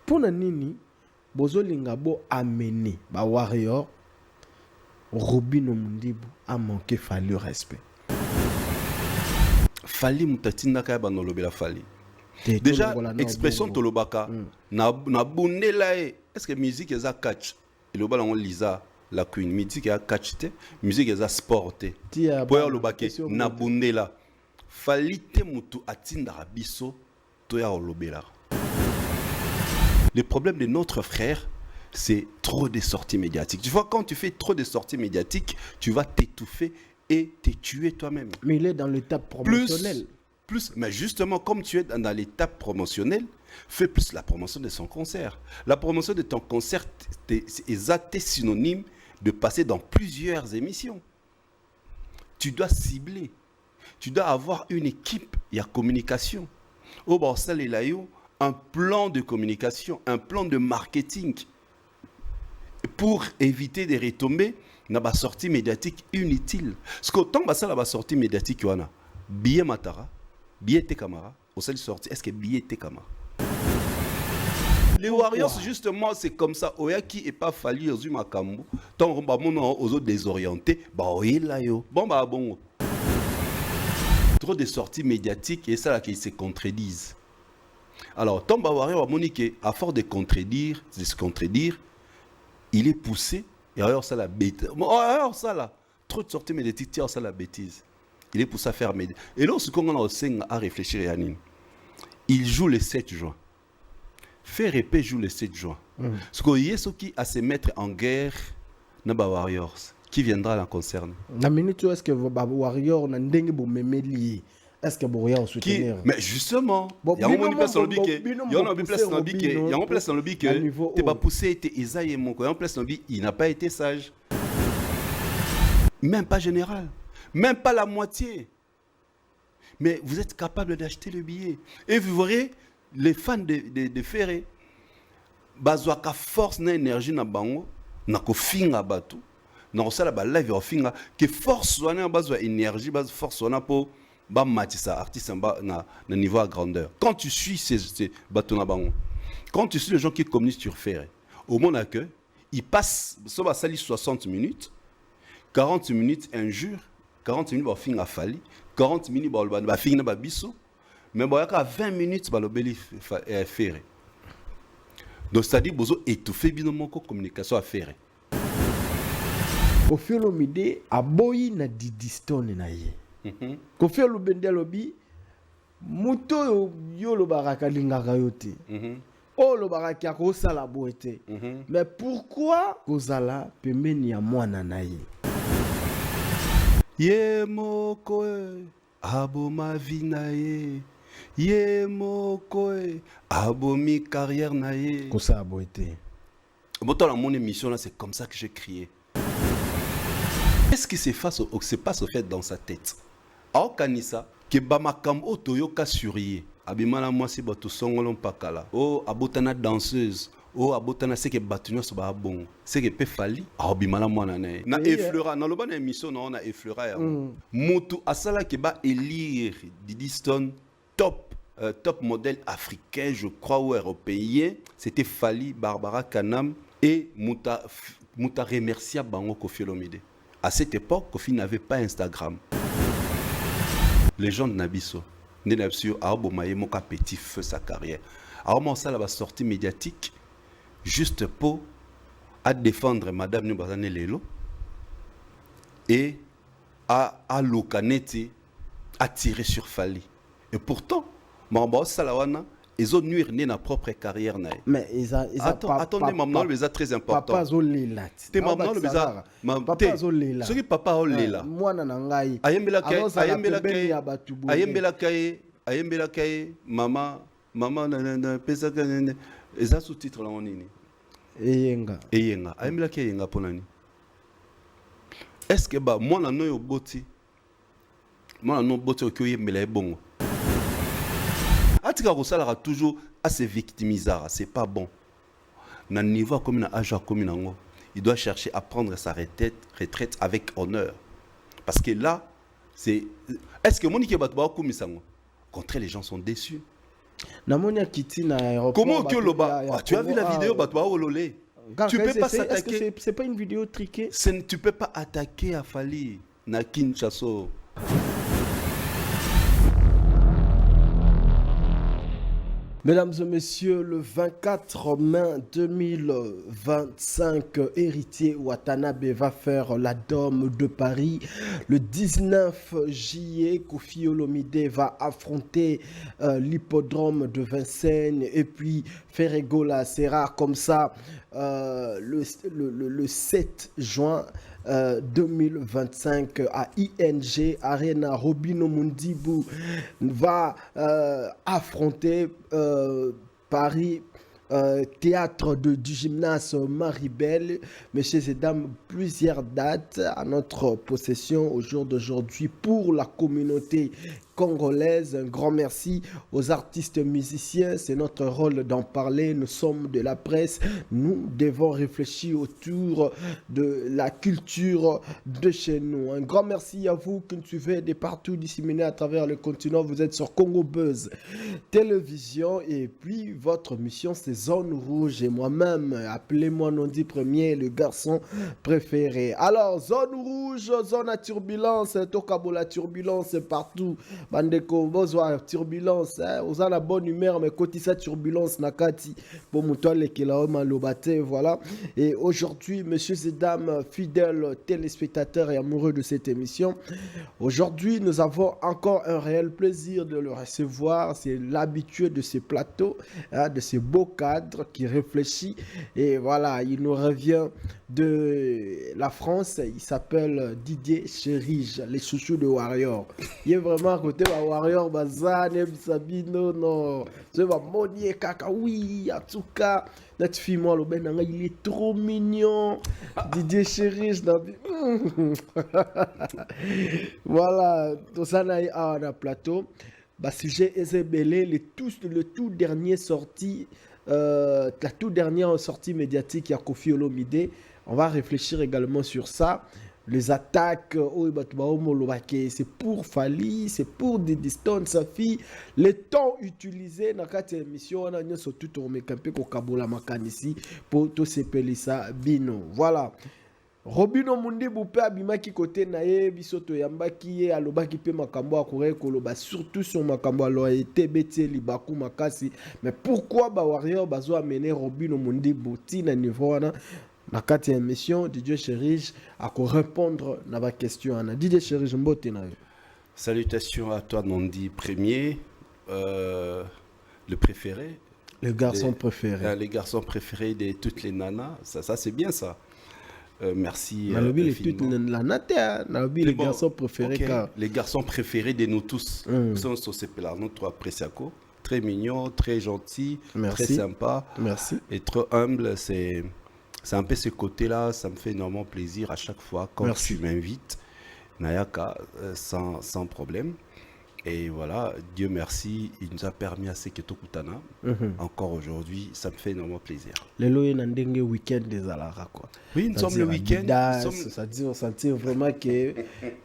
Pour nini bozolinga bo amener ba warrior Robino Mundibu a manqué Fally respect. Fally mutatinda kaya banolobela Fally. Déjà expression tolobaka na bundela est-ce que musique eza catch il obala on lisa la queen musique eza catch te musique eza sport te boya lobake na bundela Fally te mutu atinda biso to ya olobela. Le problème de notre frère, c'est trop de sorties médiatiques. Tu vois, quand tu fais trop de sorties médiatiques, tu vas t'étouffer et te tuer toi-même. Mais il est dans l'étape promotionnelle. Mais justement, comme tu es dans l'étape promotionnelle, fais plus la promotion de son concert. La promotion de ton concert est synonyme de passer dans plusieurs émissions. Tu dois cibler. Tu dois avoir une équipe, il y a communication. Au Barsal et Layo, un plan de communication, un plan de marketing pour éviter des retombées dans la sortie médiatique inutile. Parce que tant que la sortie médiatique, il y a billet matara, billet te camara, au seul sortie, est-ce que billet te camara? Les Warriors, justement, c'est comme ça. Oya qui est pas fallu aux Makambo, tant aux autres désorientés, bah oui là yo, bon bah bon. Trop de sorties médiatiques et ça là qui se contredisent. Alors, Tomba Warrior a moniqué, à force de se contredire, il est poussé, et alors ça la bêtise. Alors ça là, trop de sorties médiatiques, ça la bêtise. Il est poussé à faire médias. Et là, ce qu'on a aussi à réfléchir, Yannin, il joue le 7 juin. Faire épée joue le 7 juin. Ce qu'il y a qui à se mettre en guerre, Naba Warriors, qui viendra la concerner. La minute où est-ce que Warrior n'a pas de est-ce que vous avez soutenir? Mais justement, il y a une place dans le biquet. Il y a une place dans le biquet. Il y a une place dans le biquet. Tu n'as pas poussé, tu es isaïe mon quoi. Il y a une place dans le biquet. Il n'a pas été sage. Même pas général. Même pas la moitié. Mais vous êtes capable d'acheter le billet. Et vous verrez, les fans de Ferré, bazoaka force na énergie na bango, na ko finga batu. Na osala ba live au finga que force wana bazo énergie, base force wana pour ba matisa artiste na niveau à grandeur. Quand tu suis ces bateaux na bango, quand tu suis les gens qui communiquent sur Ferré, au moment que ils passent ça va salir 60 minutes, 40 minutes injure, 40 minutes ba finga Fally, 40 minutes ba finga ba biso, mais ba yaka 20 minutes ba lobeli Ferré. Donc c'est-à-dire bozo étouffer binomon communication à Ferré. Kofi Olomide aboyi na Didistone na ye. Kofi Olomide lobi muto yo lo baraka lingaka yote. O lo baraka ko sala boete. Mais pourquoi kozala pembeni ya mwana na ye? Ye moko abo ma vie na ye. Ye moko abo mi carrière na ye. Ko sala boete. Bon, dans mon émission là, c'est comme ça que j'ai crié. Qu'est-ce qui se passe au fait dans sa tête? Alors Kanisa, que Bamakam Otoyoka suriye, abimana moi si bato songolon pakala, oh abotana danseuse, oh abotana c'est que batunya so ba bon, c'est que pe Fally, abimana moi nané. Na effleura, na loba na émission na effleura ya. Mutu asala ke ba élire Didistone top modèle africain, je crois, ou européen, c'était Fally, Barbara Kanam et Muta remercia Bango Kofi Olomide. À cette époque, Kofi n'avait pas Instagram. Les gens de Nabiso, Nenabsio, Aobomaye, Moka Petit feu sa carrière. Alors, ça, la sortie médiatique, juste pour à défendre Madame Nubazane Lelo et à Lokanete, à tirer sur Fally. Et pourtant, Mamba Salawana, ils ont nuire na propre carrière. Mais attendez, maman, le très important. Papa Zolela. Te maman le beza. Papa Zolela. Ce qui papa Olela. Moi na ngai. Ayembela kaye, maman na pesa kana. Eza sous-titre là on nini. Eyenga. Ayembela kaye yenga ponani. Est-ce que ba moi na no yo boti. Moi na no boti okoye mbela bongo. Atika Rosala toujours à se victimiser, c'est pas bon. Dans le niveau comme dans l'âge comme nango, il doit chercher à prendre sa retraite avec honneur. Parce que là, c'est est-ce que Monique Batba comme ça? Au contraire, les gens sont déçus. Namonia Kiti na aéroport. Comment au Loba? Tu as vu la vidéo, bah toi ololé. Tu peux pas s'attaquer. Est-ce que c'est pas une vidéo triquée? Tu peux pas attaquer à Fali na Kinshasa. Mesdames et messieurs, le 24 mai 2025, Héritier Watanabe va faire la Dôme de Paris. Le 19 juillet, Kofi Olomide va affronter l'hippodrome de Vincennes. Et puis, Ferregola sera comme ça le 7 juin 2025 à ING Arena. Robino Mundibou va affronter Paris théâtre du gymnase Maribel. Messieurs et dames, plusieurs dates à notre possession au jour d'aujourd'hui pour la communauté congolaise. Un grand merci aux artistes musiciens, c'est notre rôle d'en parler. Nous sommes de la presse, nous devons réfléchir autour de la culture de chez nous. Un grand merci à vous qui nous suivez de partout disséminés à travers le continent. Vous êtes sur Congo Buzz Télévision et puis votre mission c'est Zone Rouge et moi-même, appelez-moi Nondi Premier, le garçon préféré. Alors Zone Rouge, zone à turbulence, Tokabo la turbulence partout. Bandeko, bozwa turbulence, vous avez la bonne humeur, mais quand ça turbulence nakati, pour mon toile qui l'a malobate, voilà. Et aujourd'hui, messieurs et dames, fidèles téléspectateurs et amoureux de cette émission, aujourd'hui, nous avons encore un réel plaisir de le recevoir. C'est l'habitué de ces plateaux, hein, de ces beaux cadres qui réfléchit. Et voilà, il nous revient de la France, il s'appelle Didier Chérige, les chouchous de Warrior. Il est vraiment à côté de Warrior, Bazane, Sabino, non. C'est va Monier, Kaka, oui, en tout cas, notre fille, moi, le ben, il est trop mignon. Didier Chérige, voilà, tout ça, on a plateau. Bah, sujet Ezebele, le tout dernier sorti, la toute dernière sortie médiatique, il y a Kofi Olomide. On va réfléchir également sur ça. Les attaques, c'est pour Fali, c'est pour Didi Stone, sa fille. Les temps utilisés dans cette émission, on a surtout tourné campé au Kabola Makan ici pour tout ces Pelissa Bino. Voilà. Robino Mundi Boupé abimaki côté nae bisoto yambaki alobaki pe makambo akure koloba surtout sur makambo loyauté beti libaku makasi. Mais pourquoi ba Warrior bazo amener Robino Mundi Bouti na niveau wana? Na kati ya émission, Didier Chérige a répondre à ma question. Didier Chérige, mbote na yo. Salutations à toi, Nondi Premier, le préféré. Le garçon préféré. Les garçons préférés de toutes les nanas. Ça c'est bien ça. Merci. Les garçons préférés. Okay. Les garçons préférés de nous tous. Nous sommes sur ces plans. Nous trois Presiaco. Très mignon, très gentil, merci. Très sympa. Merci. Et trop humble. C'est un peu ce côté-là, ça me fait énormément plaisir à chaque fois quand tu m'invites, Nayaka, sans problème. Et voilà, Dieu merci, il nous a permis à Seketo Kutana. Encore aujourd'hui, ça me fait énormément plaisir. Le loyer n'a pas week-end des Alara, quoi. Oui, nous sommes le week-end. Ça dit, on sentit vraiment que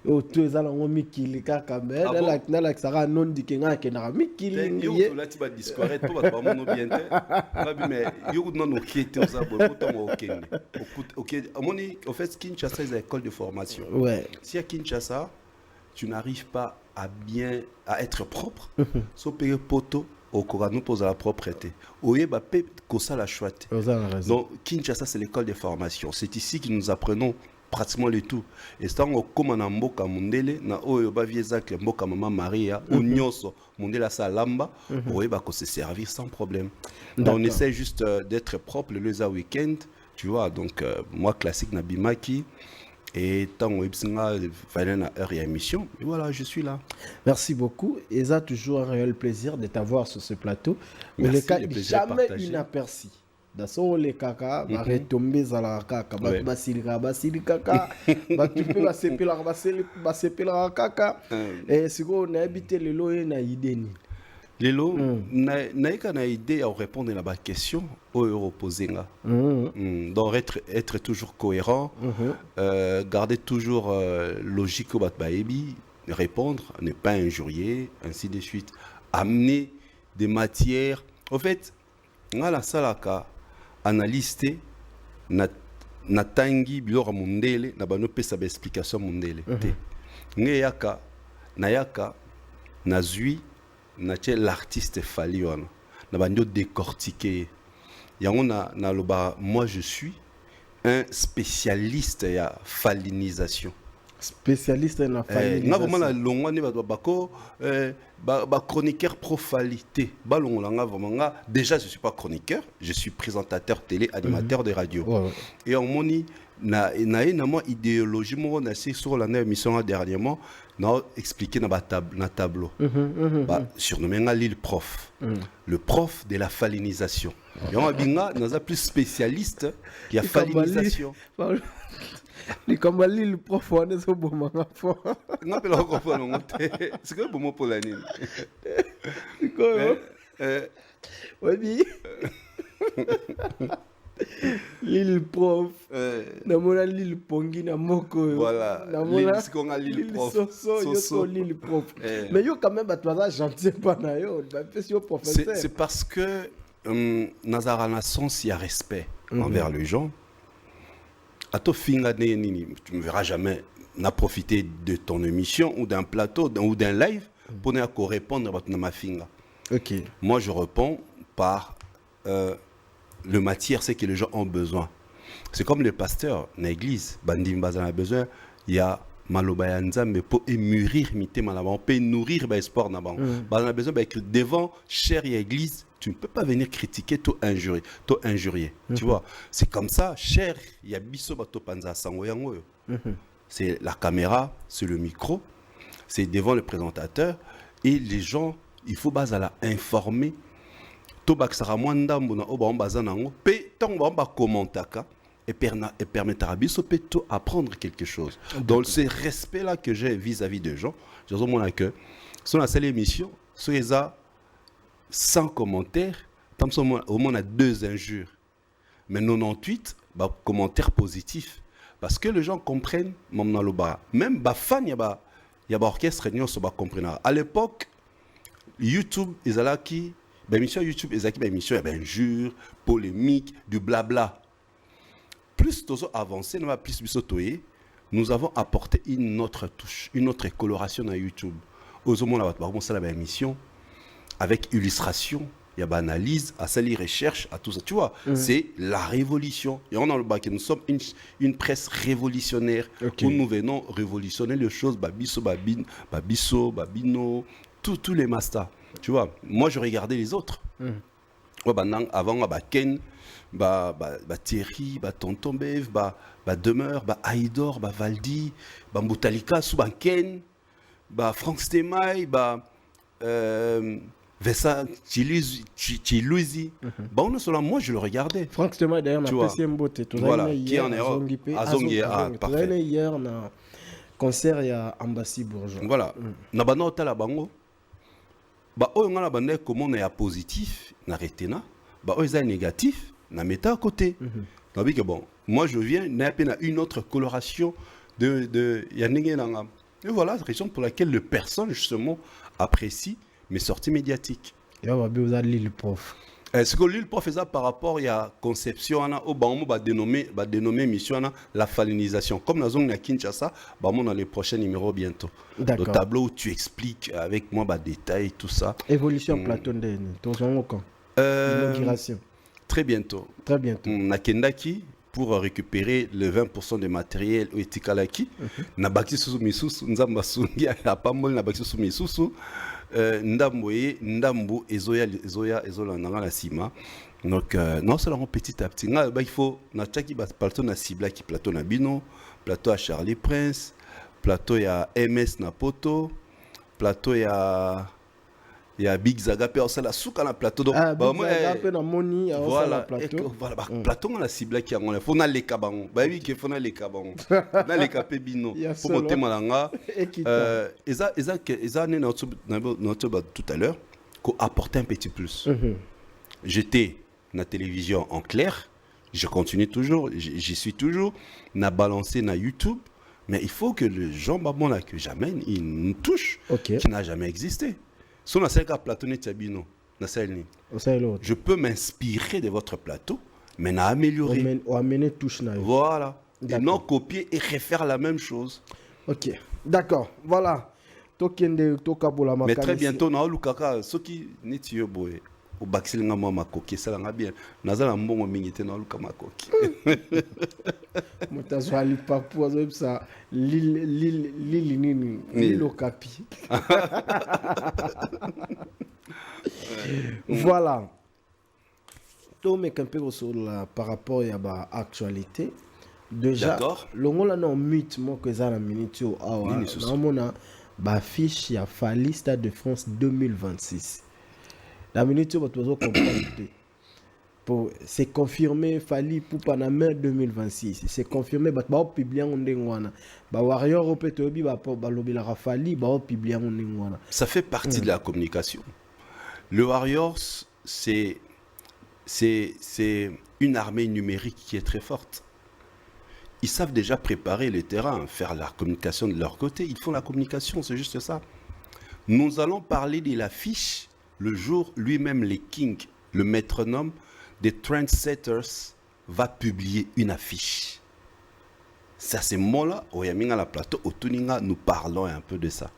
tous les gens ont mis qu'il y a quand même. Là, là, ça a non dit qu'il y a un mikili. Yo, là, tu vas disparaître. Tu vas pas mon bien. Mais yo, non, ok, tu as ok. En fait, Kinshasa, c'est une école de formation. Ouais. Si à Kinshasa, tu n'arrives pas à être propre, sauf payer poteau au Corano pour la propreté. Oye ba pe kosa la chouette. Donc Kinshasa c'est l'école de formation. C'est ici que nous apprenons pratiquement le tout. Et ça on comme na mboka mundele na oyo ba viezak mboka mama Maria ou nyonso mundela sa lamba oye ba ko se servir sans problème. Donc on essaie juste d'être propre le week-end, tu vois. Donc moi classique na bimaki. Et tant que heure et émission, et voilà, je suis là. Merci beaucoup. Et ça, toujours un réel plaisir de t'avoir sur ce plateau. Mais merci, le cas jamais inaperçu. Dans ce les caca, va retomber dans la caca, basili caca, tu peux passer la caca. Et si on a habité le loyer na idée. Lelo, na idée à répondre à la question au reposer là. Donc être toujours cohérent, garder toujours logique au batbaebi, répondre, ne pas injurier, ainsi de suite. Amener des matières. En fait, ngala salaka analyste na tangi bilora mundele na bano pesa ba explication mundele te. Ngeyaka nayaka nazui na che l'artiste fali wana na bando décortiquer. Yango na loba moi je suis un spécialiste ya falinisation. Spécialiste en falinisation. Nga vraiment la longwa ne ba chroniqueur profalité. Ba longwa nga vraiment nga déjà je suis pas chroniqueur, je suis présentateur télé, animateur de radio. Ouais. Et en moni na moi idéologie mo na c'est sur la émission dernièrement na expliqué na tableau. Surnommé nga Lille prof. Le prof de la falinisation. Yon binga naza plus spécialiste qui a falinisation. Les comme le prof on est au bon moment fort. Non mais là on c'est que bon mot pour l'année. Oui. Lille prof. Na mona Lille pongi na moko. Voilà. Na mona ce qu'on a Lille prof. Soso Lille prof. Mais yo quand même toi gentil pas na yo, professeur. C'est parce que Nazara na sens il y a respect envers les gens. À toi, tu ne me verras jamais n'a profité de ton émission ou d'un plateau ou d'un live pour ne répondre à ma finga. Ok. Moi, je réponds par le matière, c'est que les gens ont besoin. C'est comme le pasteur dans l'église. Bandim Bazan a besoin. Il y a Malobaya Nzambe pour mûrir, mité Malabon, pour nourrir l'espoir Naban. Bazan a besoin d'écrire devant, chère église. Tu ne peux pas venir critiquer, tout injurier. Tu vois, c'est comme ça, cher, il y a biso bato panza sangoyango. C'est la caméra, c'est le micro, c'est devant le présentateur et les gens, il faut bazala informer. To baksara mwanda mbona oba mbazanango, pe tong ba commentaka et permettra biso pe to apprendre quelque chose. Donc ce respect là que j'ai vis-à-vis des gens, je dis que sur la seule émission, sur les sans commentaires, au moins on a 2 injures. Mais 98, commentaires positifs. Parce que les gens comprennent, même les fans, il y a orchestre qui comprennent. À l'époque, YouTube, ils allaient qui, l'émission YouTube, ils allaient qui, il y avait injures, polémiques, du blabla. Plus nous avons avancé, nous avons apporté une autre touche, une autre coloration à YouTube. Aux hommes, on a émission. Avec illustration, il y a analyse, à ça les recherches, à tout ça. Tu vois, c'est la révolution. Et on a le bac, nous sommes une presse révolutionnaire. Où nous venons révolutionner les choses, babiso, babino, tous les masters. Tu vois, moi je regardais les autres. Avant, Ken, Thierry, Tonton Bev, Demeure, Aïdor, Valdi, Mboutalika, Soubanken, Franck Stemaï, Vessa Chilouzi. Moi je le regardais. Franck Stemaï d'ailleurs n'a pas si mboté. Voilà, qui est en erreur. Azongi, parfait. Hier na concert ya Ambassy Bourgeois. Voilà. Na banota la bango. Oyo ngala bande comment na ya positif na retena. Oyo za négatif na meta à côté. Donc que bon, moi je viens na une autre coloration de Yannick Nanga. Et voilà la raison pour laquelle les personnes justement apprécient mes sorties médiatiques. Et on va bien Lille prof. Est-ce que Lille prof faisait par rapport à la conception au Bango va dénommer mission la falinisation. Comme nous avons à Kinshasa, dans les prochains numéros bientôt. Le tableau où tu expliques avec moi détails tout ça. Évolution plateau de l'inauguration. Très bientôt. Très bientôt. Nakendaki pour récupérer le 20% de matériel au Etikalaki. Na baki sous misusu nzamba sungi a pas mal na baki sous misusu. Ndambo ezola nanga la sima. Donc non seulement petit à petit il faut na tchaki plateau na cible qui plateau na bino, plateau à Charlie Prince, plateau ya MS na poto, plateau ya Big Zaga pe osala suka na plateau donc Big Zaga pe na moni voilà plateau voilà plateau na cible qui ngona faut na leka bango ba oui que faut na leka bango na leka pe bino pour monter malanga eza né notre tout à l'heure qu'on apporter un petit plus. J'étais na télévision en clair, je continue toujours, j'y suis toujours, na balancé na YouTube, mais il faut que les gens que j'amène une touche qui n'a jamais existé. Si on a 5 plateaux Tiabino, Je peux m'inspirer de votre plateau, mais n'a améliorer. On amener touche na. Voilà. Et non copier et refaire la même chose. Ok, d'accord. Voilà. Mais très bientôt, na lukaka soki neti boy. Au baxil nga moi makoki ça nga bien. Nazala mbongo mingi te na luka makoki. Mutazo ali papu azo ça lili nini lilo kapi. Voilà. Mais un peu sur la par rapport à la actualité. Déjà, le monde là mythe moi que ça la minute awa. On a fiche ya Fally Stade de France 2026. La minute où tu vas comprendre. C'est confirmé Fally pour Panama 2026. C'est confirmé bah publier on ngwana. Bah Warrior au Petobi bah lobila Fally bah publier on ngwana. Ça fait partie de la communication. Le Warriors c'est une armée numérique qui est très forte. Ils savent déjà préparer les terrains, faire la communication de leur côté. Ils font la communication, c'est juste ça. Nous allons parler de l'affiche le jour lui-même, les Kings, le métronome des Trendsetters, va publier une affiche. C'est à ce moment-là, au Yaminga la plateau, au Tuninga, nous parlons un peu de ça.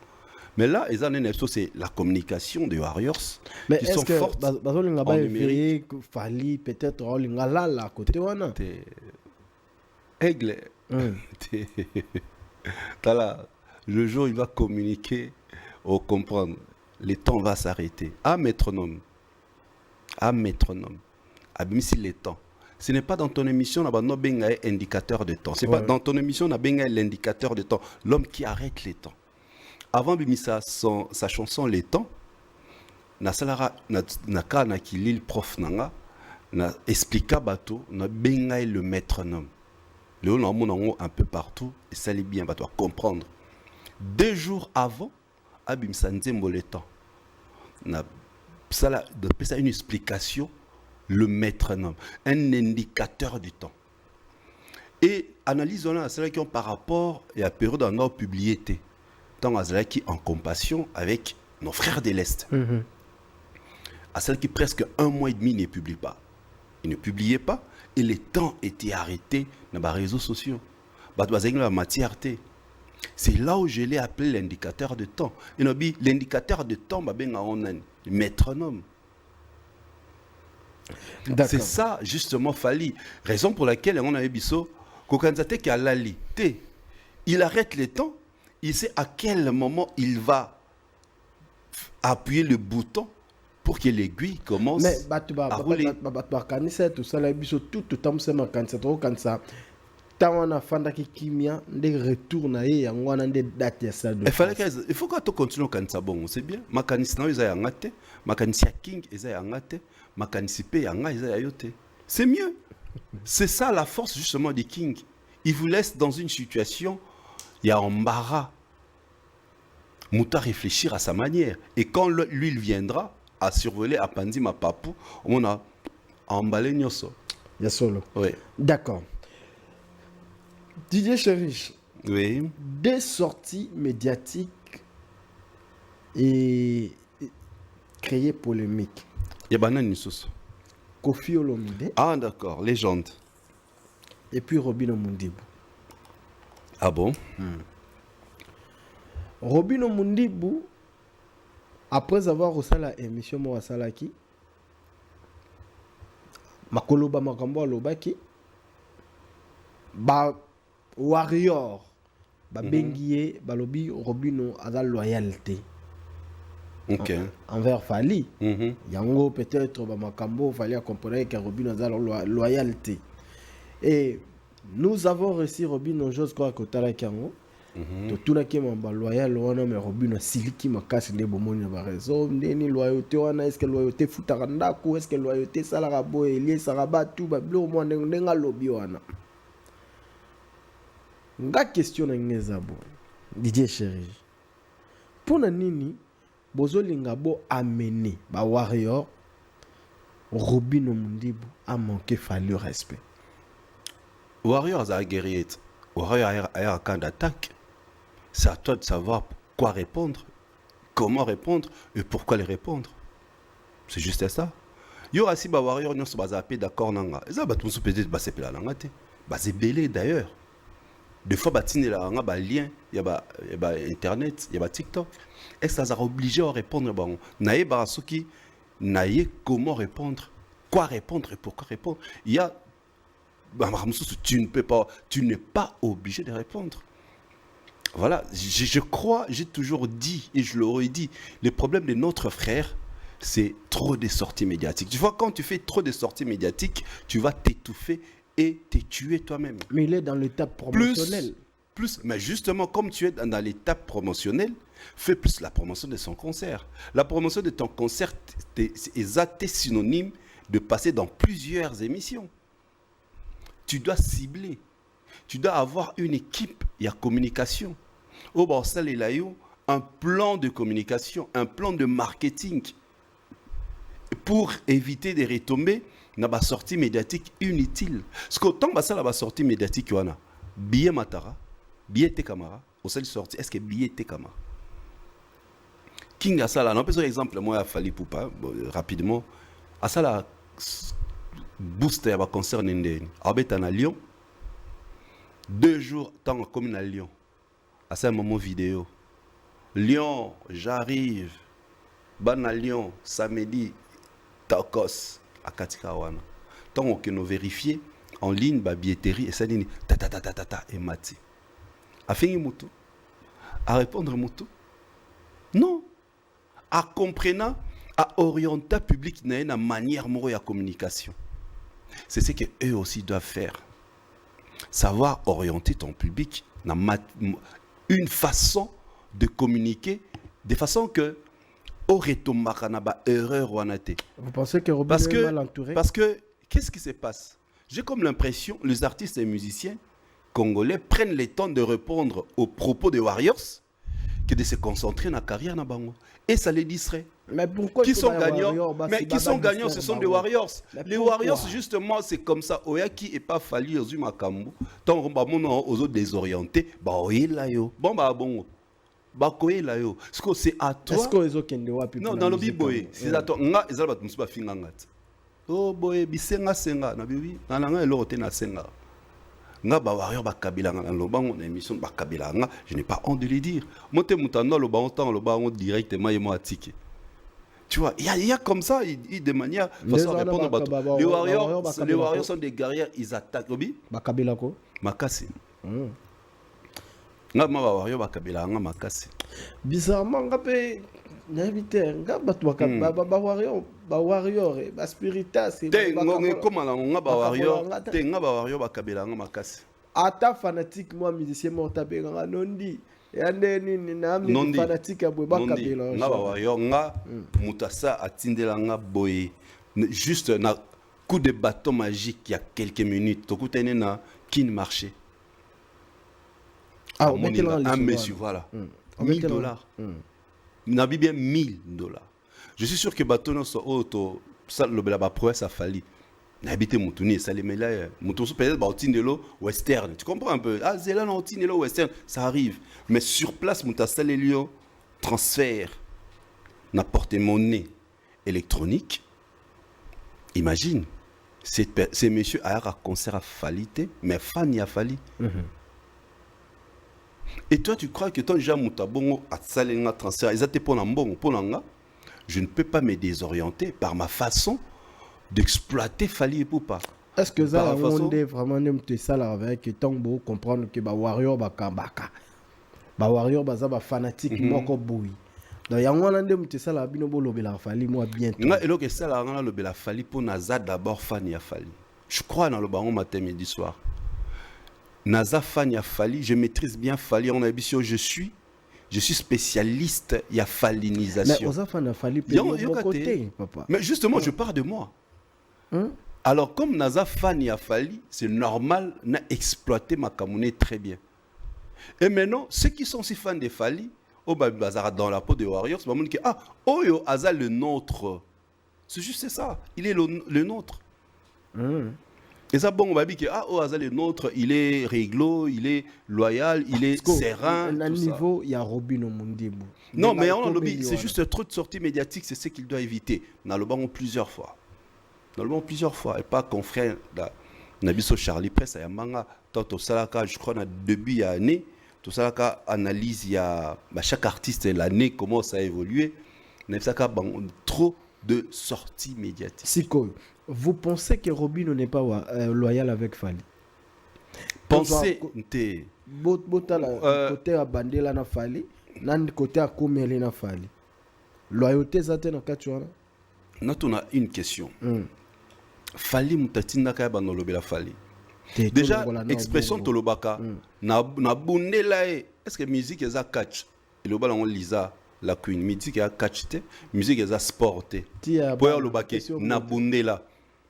Mais là, c'est la communication des Warriors qui sont fortes en numérique. Fally peut-être là à côté wana. Aigle. Le jour où il va communiquer, au comprendre, le temps va s'arrêter. À métronome. Abimisi le temps. Ce n'est pas dans ton émission, on a un indicateur de temps. C'est pas dans ton émission, on a l'indicateur de temps. L'homme qui arrête les temps. Avant Bimisa sa chanson Les Temps, Nasalara Nakana qui lit le prof Nanga, na expliqué bateau, na bengaï le métronome. Le on un peu partout et ça l'est bien, va toi comprendre. 2 jours avant, Abimsa Nzembo Le Temps, na ça une explication, le métronome, un indicateur du temps. Et analysons cela qui ont par rapport à la période en a publié tant à cela qui en compassion avec nos frères de l'Est. À celle qui presque 1 mois et demi ne publie pas. Ils ne publiaient pas et le temps était arrêté dans les réseaux sociaux. La matière. C'est là où je l'ai appelé l'indicateur de temps. Et l'indicateur de temps, on a un métronome. C'est ça, justement, Fally. Raison pour laquelle on a eu Bisso, qui a l'ali. Il arrête le temps, il sait à quel moment il va appuyer le bouton pour que l'aiguille commence à rouler. Il faut que tu continues comme ça. Bon, c'est bien. C'est mieux. C'est ça la force justement des King. Il vous laisse dans une situation, il y a embarras. Mouta réfléchir à sa manière. Et quand lui il viendra à survoler à Pandi ma papou, on a emballé Nyoso. Yasolo. Oui. D'accord. Didier Chérich. Oui. Des sorties médiatiques et créer polémique. Il y a Banan Nissos. Kofi Olomide. Ah d'accord, légende. Et puis Robin Omundibou. Ah bon? Robin Omundibou, après avoir reçu la émission Moasalaki, Makoloba Makambo Alobaki, ba Warrior, ba Benguié, ba Lobi Robino a la loyauté. Envers Fally. Yango peut-être ba Makambo fallait comprendre que Robino a la loyauté. Et nous avons reçu Robino Jos quoi que Talakango. Tout là qui m'a loyal wana mais Robino siliki makasi de bomoni ba raison ndeni loyauté wana est-ce que loyauté futaranda ko est-ce que loyauté salara boy lié saraba tout ba blo mo ndenga lobi wana nga question na ngezabo Didier Chérich pona nini bozolinga bo amener ba Warrior Robino Mundibu a manqué Fally respect. Warriors a guerrier. Warrior a un camp d'attaque. C'est à toi de savoir quoi répondre, comment répondre et pourquoi les répondre. C'est juste ça. Yo asi ba warrior nyonso bazape d'accord nanga. Eza ba tout peut-être ba sepela nanga te. Ba zebele d'ailleurs. Des fois batinela nga ba lien, ya ba internet, ya ba TikTok. Est-ce que ça a obligé à répondre ba naye ba soki naye comment répondre, quoi répondre et pourquoi répondre. Il y a tu ne peux pas, tu n'es pas obligé de répondre. Voilà, je crois, j'ai toujours dit et je l'aurais dit, le problème de notre frère, c'est trop de sorties médiatiques. Tu vois, quand tu fais trop de sorties médiatiques, tu vas t'étouffer et te tuer toi-même. Mais il est dans l'étape promotionnelle. Mais justement, comme tu es dans l'étape promotionnelle, fais plus la promotion de son concert. La promotion de ton concert est synonyme de passer dans plusieurs émissions. Tu dois cibler. Tu dois avoir une équipe, il y a communication. Au Barsal et Layo, un plan de communication, un plan de marketing pour éviter des retombées dans la sortie médiatique inutile. Parce que tant que la sortie médiatique, il y a billet Matara, billet Tekamara, au seul sortie, est-ce que billet Tekamara? King a ça là, on peut par exemple, moi, il a fallu pour pas, rapidement, à ça là, booster va concerner Ndeni. Abet à Lyon, 2 jours, tant comme à Lyon. À ce moment vidéo. Lyon, j'arrive. Ban à Lyon, samedi, Takos, à Katikawana. Tant que nous vérifions en ligne, la billetterie, et ça dit, et mati. À finir Moutou. À répondre Moutou. Non. À comprendre, à orienter le public dans une manière de communication. C'est ce qu'eux aussi doivent faire. Savoir orienter ton public dans une façon de communiquer, de façon que erreur. Vous pensez que Robin est mal entouré? Parce que, qu'est-ce qui se passe? J'ai comme l'impression que les artistes et musiciens congolais prennent le temps de répondre aux propos des Warriors que de se concentrer dans la carrière. Et ça les distrait. Mais pourquoi qui sont gagnants? Mais qui sont gagnants, ce sont des Warriors. Les Warriors, justement, c'est comme ça. Oyaki et pas fallu aux Makambu. Tant aux autres désorientés, bah là yo. Bon bah bon. Bah là yo. C'est à toi. Est-ce que les autres non, dans le biboy, c'est à toi. Nga ezala bat musuba fingangat. Oh boy, bisenga senga na bibi. Na nga elote na senga. Nga ba Warrior ba kabila nga lobango na émission ba kabila nga, je n'ai pas honte de le dire. Monte mutano lobango directement et moi ticket. Tu vois, il y a comme ça, de manière façon répondre au bateau. Les Warriors sont des guerriers, ils attaquent. Lobi? Bakabila ko? Makasi. Nga ma Warrior bakabila nga makasi. Bizarrement, nga pe n'invité, nga batu Warrior, ba spiritas. Te comment nga ba Warrior bakabila nga makasi. Ata fanatique moi musicien mo tapé nga nondi. Nondi fanatique à Nondi nga ba Warrior nga mutasa atindela nga boye juste na coup de bâton magique il y a quelques minutes to kutene na kin marché. Ah, on mettait là un monsieur voilà. $1000. Na bien $1000. Je suis sûr que bâton so auto ça le bela prouesse a fallu. N'habiter Moutoni, ça les met là. Moutoni, peut-être, Otindelo western. Tu comprends un peu? Ah, Zélan, Otindelo western, ça arrive. Mais sur place, Moutassa les lions, transfert, n'a porté monnaie électronique. Imagine, ces messieurs à un concert à Falité, mais fan y a fallu. Et toi, tu crois que ton déjà Moutabongo a salenga transfert, ils étaient pour l'ambon, pour l'anga. Je ne peux pas me désorienter par ma façon d'exploiter Fali et Poupa. Est-ce que ça on est vraiment ça là avec Tombo comprendre que ba Warrior ba kambaka. Ba Warrior ba za ba fanatique moko boui. Donc yango on ndem ça là bino bo lobela Fali moi bientôt. Nga elo que ça là on lobela Fali pour naza d'abord fan ya Fali. Je crois dans le baron matin midi soir. Naza fan ya Fali, je maîtrise bien Fali en ambition je suis spécialiste ya falinisation. Mais aux enfants na Fali côté papa. Mais justement je pars de moi. Alors, comme Naza fan ya Fali, c'est normal d'exploiter ma camounée très bien. Et maintenant, ceux qui sont si fans de Fali, au bazar dans la peau des Warriors, c'est pas que ah, Oyo Aza le nôtre. C'est juste ça. Il est le nôtre. Et ça, bon, on va dire que ah, oh, le nôtre, il est réglo, il est loyal, il est serein. À un niveau, il y a Robin Omundibu. Non, mais on lobby, c'est juste trop de sorties médiatiques, c'est ce qu'il doit éviter. Dans le banc plusieurs fois. Dans le banc plusieurs fois. Et pas confrère, Nabiso Charlie Press, il y a manga, tant au Salaka, je crois, dans début de l'année, tout ça, analyse, il y a chaque artiste, l'année, comment ça a évolué. Trop de sorties médiatiques. Siko, vous pensez que Robin n'est pas loyal avec Fali? Pensez, côté à Bandela na Fali, nan côté à Koumele na Fali. Loyauté, ça t'es dans Katuana? Nous avons une question. Fali mutatinda kaya banolobela Fali. Déjà, expression tolobaka, na bundela est-ce que musique est à catch? Et le ballon lisa la queen, musique est à catch, musique est à sport. Pour le baké, na bundela.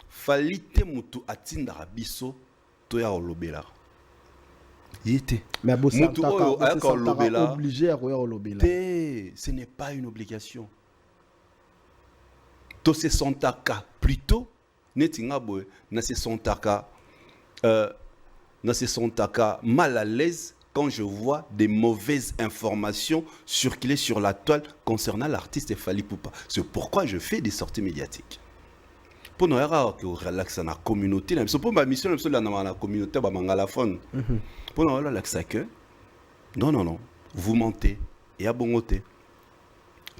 Fali te mutu atinda rabiso, toya olobela. Yete. Mais mutu obligé à olobela. Ce n'est pas une obligation. To se sontaka plutôt netinga boy na se sontaka mal à l'aise quand je vois des mauvaises informations circuler sur la toile concernant l'artiste Fally Ipupa. C'est pourquoi je fais des sorties médiatiques. Pour nous relaxer dans la communauté, pour ma mission dans la communauté ba mangalaphone. Pour nous relaxer que non, vous mentez et abongoté.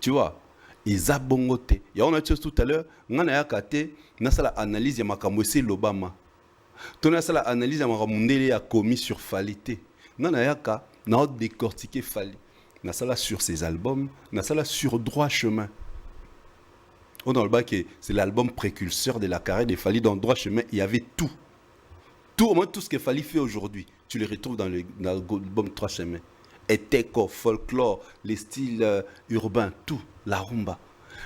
Tu vois? Ils abongoté. Il y a on a dit tout à l'heure, on a kate na sala analyse ya makambo ese lobama. On a sala analyse ya makambo ndele a commis sur Falité. On a yaka na décortiquer Fally. Na sala sur ses albums, na sala sur Droit Chemin. On a le bas que c'est l'album précurseur de la carrière de Fally. Dans Droit Chemin, il y avait tout. Au moins tout ce que Fally fait aujourd'hui, tu le retrouves dans l'album Droit Chemin. Eteko, folklore, les styles urbains, tout, la rumba.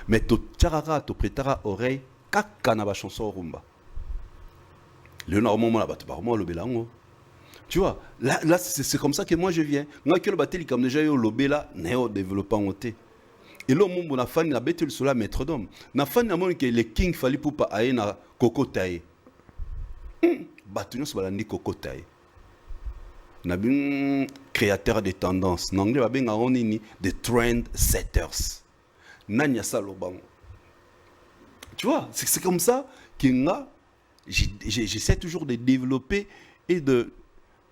Mais tu tcharara, tu prêtera oreille, kaka na ba chanson rumba. Le normalement là, tu parles le belango. Tu vois, là c'est comme ça que moi je viens. Moi que le batel comme déjà yo lobé là, néo développant oté. Et là mon na fan na betel sur la maître d'homme. Na fan na mon que le king Fally Ipupa aye na Koko Taye. Batuno so balandi Koko Taye. Na bin créateur de tendances. En anglais, on dit des trend setters. Nanya salobango. Tu vois, c'est comme ça que j'essaie toujours de développer et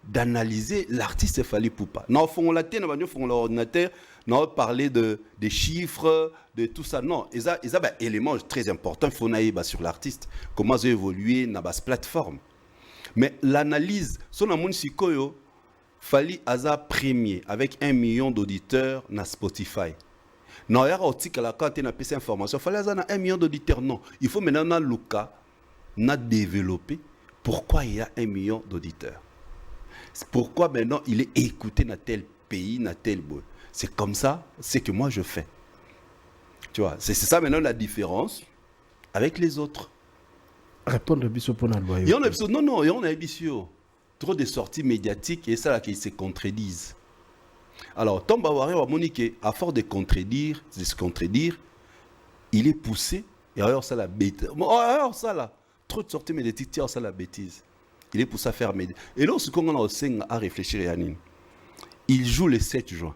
d'analyser l'artiste Fally Ipupa. Non, on l'a tenu, on l'ordinateur, on parler des chiffres, de tout ça. Non, il y a un élément très important, il faut naïba sur l'artiste, comment ils ont évolué dans la plateforme. Mais l'analyse, son amour sikoyo, Fally Aza premier avec 1 million d'auditeurs na Spotify. Non, il y a aussi que la carte n'a pas cette information. Fally Aza na 1 million d'auditeurs. Non, il faut maintenant na Luka na développer pourquoi il y a 1 million d'auditeurs. Pourquoi maintenant il est écouté dans tel pays, dans tel bout. C'est comme ça, c'est que moi je fais. Tu vois, c'est ça maintenant la différence avec les autres. Répondre biso pour la loyauté. Non, il y en a biso. Trop de sorties médiatiques et ça là qui se contredisent. Alors, Tomba Warrior a moniqué, à force de se contredire, il est poussé et alors ça la bêtise. Alors ça là, trop de sorties médiatiques, tiens ça la bêtise. Il est poussé à faire médias. Et là, ce qu'on a aussi à réfléchir, Yannin, il joue le 7 juin.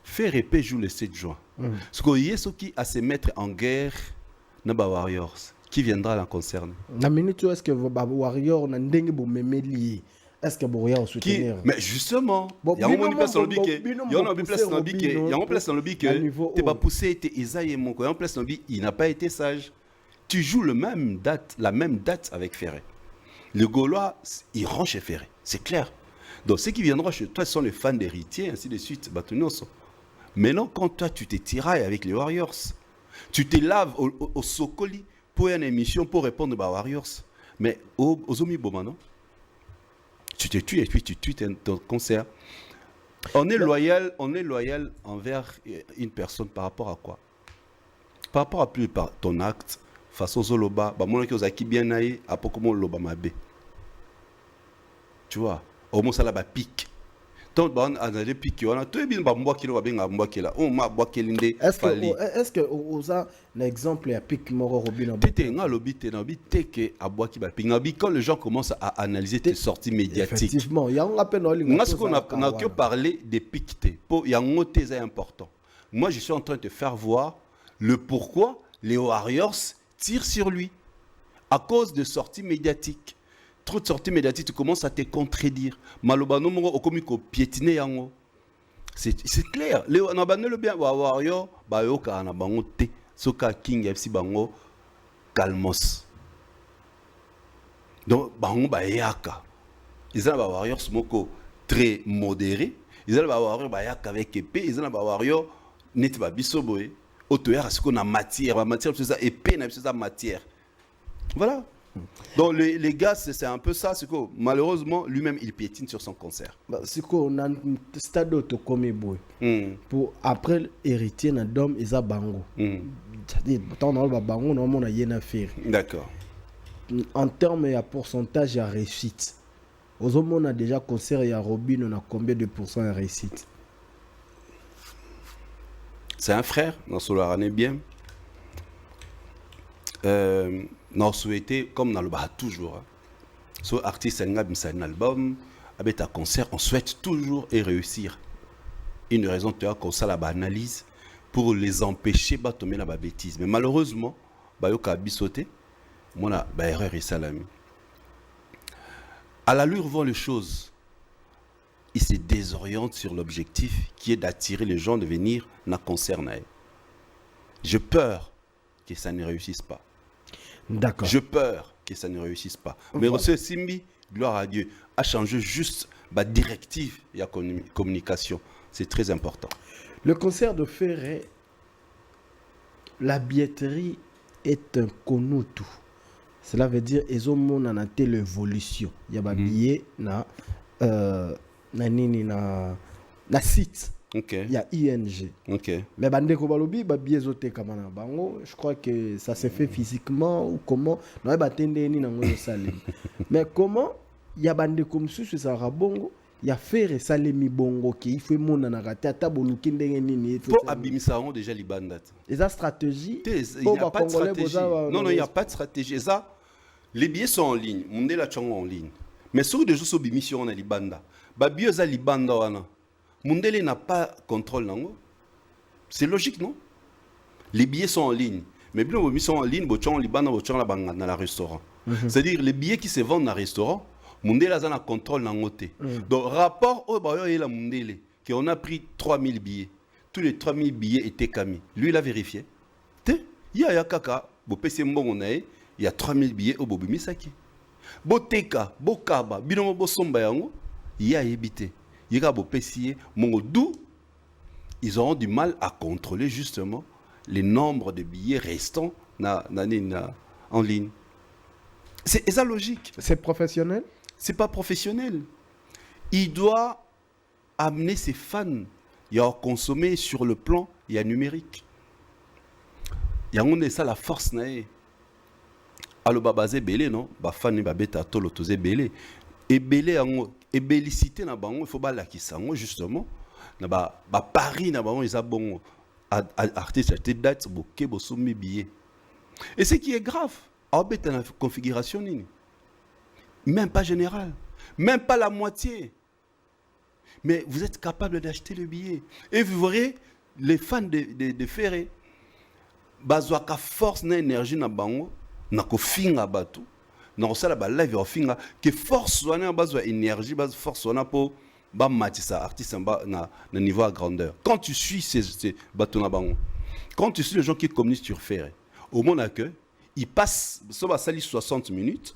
Faire épée joue le 7 juin. Ce qu'il y a ceux qui a se mettre en guerre, Naba Warriors. Qui viendra la concerner? La minute où est-ce que vos warriors n'ont pas memeli? Est-ce que vous avez soutenir? Mais justement, il y a une place dans le bic, il y a une place dans le bic, il y a une place dans le bic, tu vas pousser, tu es Isaïe mon quoi, il y a une place dans le bic, il n'a pas été sage. Tu joues la même date avec Ferré. Le Gaulois, il rentre chez Ferré, c'est clair. Donc ceux qui viendront chez toi sont les fans d'héritiers, ainsi de suite. Maintenant, quand toi tu te tirailles avec les Warriors, tu te laves au Sokoli pour une émission pour répondre aux Warriors. Mais aux Omi Boma, non? Tu te tues et puis tu tues ton concert. On est loyal envers une personne par rapport à quoi? Par rapport à plus par ton acte, façon Zoloba, bah mon qui bien naï, à peu comme Loba Mabé. Tu vois, au moins ça là bas pique. Tant on a des pics on a tout bien ba mbwa kilo ba benga mbwa kila on ma mbwa kelinde est-ce que oza un exemple ya pic moro robino tete nga lobi te na bi teke abwa ki ba pinga bi quand les gens commencent à analyser tes sorties médiatiques effectivement ya on appelle no linga nga ce qu'on a que parler des pics te pour ya ngote c'est important. Moi je suis en train de te faire voir le pourquoi les Warriors tirent sur lui à cause de sorties médiatiques. Trop de sorties médiatiques, tu commences à te contredire. Malobano mongo okomiko piétiner yango. C'est clair. Les nabane le bien Warrior ba yoka na bango te. Soka King FC bango calmos. Donc bango ba yaka. Ils ont ba Warriors moko très modéré. Ils ont ba Warrior ba yaka avec épée, ils ont ba Warrior net ba biso boy. Autour à ce qu'on a matière c'est ça épée na c'est ça matière. Voilà. Donc les gars, c'est un peu ça, c'est que malheureusement, lui-même, il piétine sur son concert. C'est qu'on a un stade autocomé boy. Pour après héritier na dom isa bango. C'est-à-dire tant dans le bango non on a rien à faire. D'accord. En termes de pourcentage de réussite. Aux hommes on a déjà concert et à Robin on a combien de pourcents de réussite? C'est un frère dans Solarane bien. Nous souhaitons, comme dans le bas toujours, so artiste un album, avec un concert, on souhaite toujours et réussir. Une raison de qu'on ça la analyse pour les empêcher de tomber dans la bêtise. Mais malheureusement, bayoka bisoté, mon erreur est salami. À l'allure voit les choses, il se désoriente sur l'objectif qui est d'attirer les gens de venir dans le concert. J'ai peur que ça ne réussisse pas. D'accord. J'ai peur que ça ne réussisse pas. Mais voilà. Simbi, gloire à Dieu, a changé juste la directive et la communication. C'est très important. Le concert de Ferré, la billetterie est un konutu. Cela veut dire qu'ils ont l'évolution. Il y a des billets na site. Okay. Il y a ING. Okay. Mais bandeko balobi ba biezote kamana bango, je crois que ça se fait physiquement ou comment non ba tendeni na ngo salemi. Mais comment il y a bandeko msusu ça rabongo, il y a faire salemi bongo qui il faut mona na rata ata boluki ndenge nini pour abimisa on déjà libanda. Et ça stratégie il n'y a pas de stratégie. Non, il n'y a pas de stratégie. Ça, les billets sont en ligne, monde la chango en ligne. Mais sur des jours sur bimission on a libanda. Ba bioza libanda wana. Mundele n'a pas contrôle. C'est logique, non? Les billets sont en ligne. Mais bien, ils sont en ligne, dans la restaurant. C'est-à-dire, les billets qui se vendent dans le restaurant, Mundele a un contrôle dans le Donc, rapport au Mundele, qu'on a pris 3000 billets. Tous les 3000 billets étaient camis. Lui, il a vérifié. Il y a kaka, il y a 3000 billets au Bobi Misaki. Boteka, Bokaba, Binomo Bosomba yango, il y a évité. Ils auront du mal à contrôler justement les nombres de billets restants en ligne. C'est ça logique. C'est professionnel? C'est pas professionnel. Il doit amener ses fans à consommer sur le plan numérique. Il y a ça la force. Alors babazé belé non, ba fan ba beta tolo tozé belé et belé et bellicité na bango il faut ba la kisango justement na ba Paris na bango ils a bon artiste te date boké bo somme billet. Et ce qui est grave, a beta na configuration nini. Même pas général, même pas la moitié. Mais vous êtes capable d'acheter le billet et vous verrez les fans de Ferré bazwaka force na énergie na bango na ko finga batu na ko sala ba live o finga que force wana bazwa énergie base force wana po ba matisa artiste na niveau à grandeur. Quand tu suis ces batu na bango, quand tu suis les gens qui communiquent sur Ferré, au moment que ils passent ça va sali 60 minutes,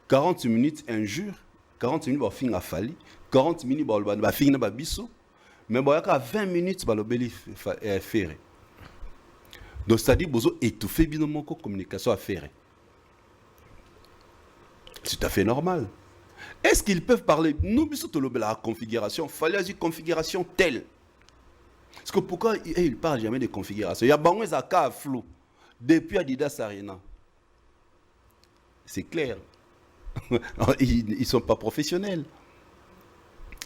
40 minutes injure, 40 minutes ba finga fali, 40 minutes ba finga ba biso, mais ba ka 20 minutes ba lobeli Ferré. Donc, c'est-à-dire que vous étouffez bien mon communication à faire. C'est tout à fait normal. Est-ce qu'ils peuvent parler? Nous, la configuration, il fallait dire configuration telle. Parce que pourquoi ils ne parlent jamais de configuration? Il y a des cas flou depuis Adidas Arena. C'est clair. Ils ne sont pas professionnels.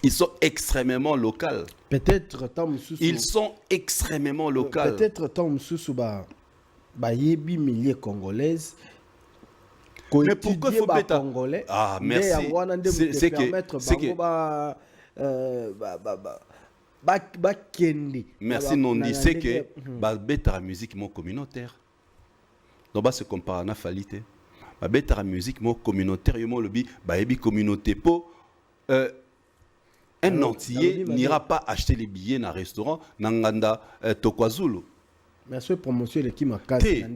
Ils sont extrêmement locaux. Peut-être tant Ils sont extrêmement locaux. Peut-être tant mususu ba yebi milieu congolaise. Mais pourquoi faut pas congolais? Ah merci. C'est que merci non dit c'est que beta musique mon communautaire. Donc bah se compare na falité. Beta musique mon communautaire yo le bi ba yebi communauté po un entier n'ira pas acheter les billets dans un restaurant Nanganda Tokwazulu. Mais ce promotion qui m'a cassé.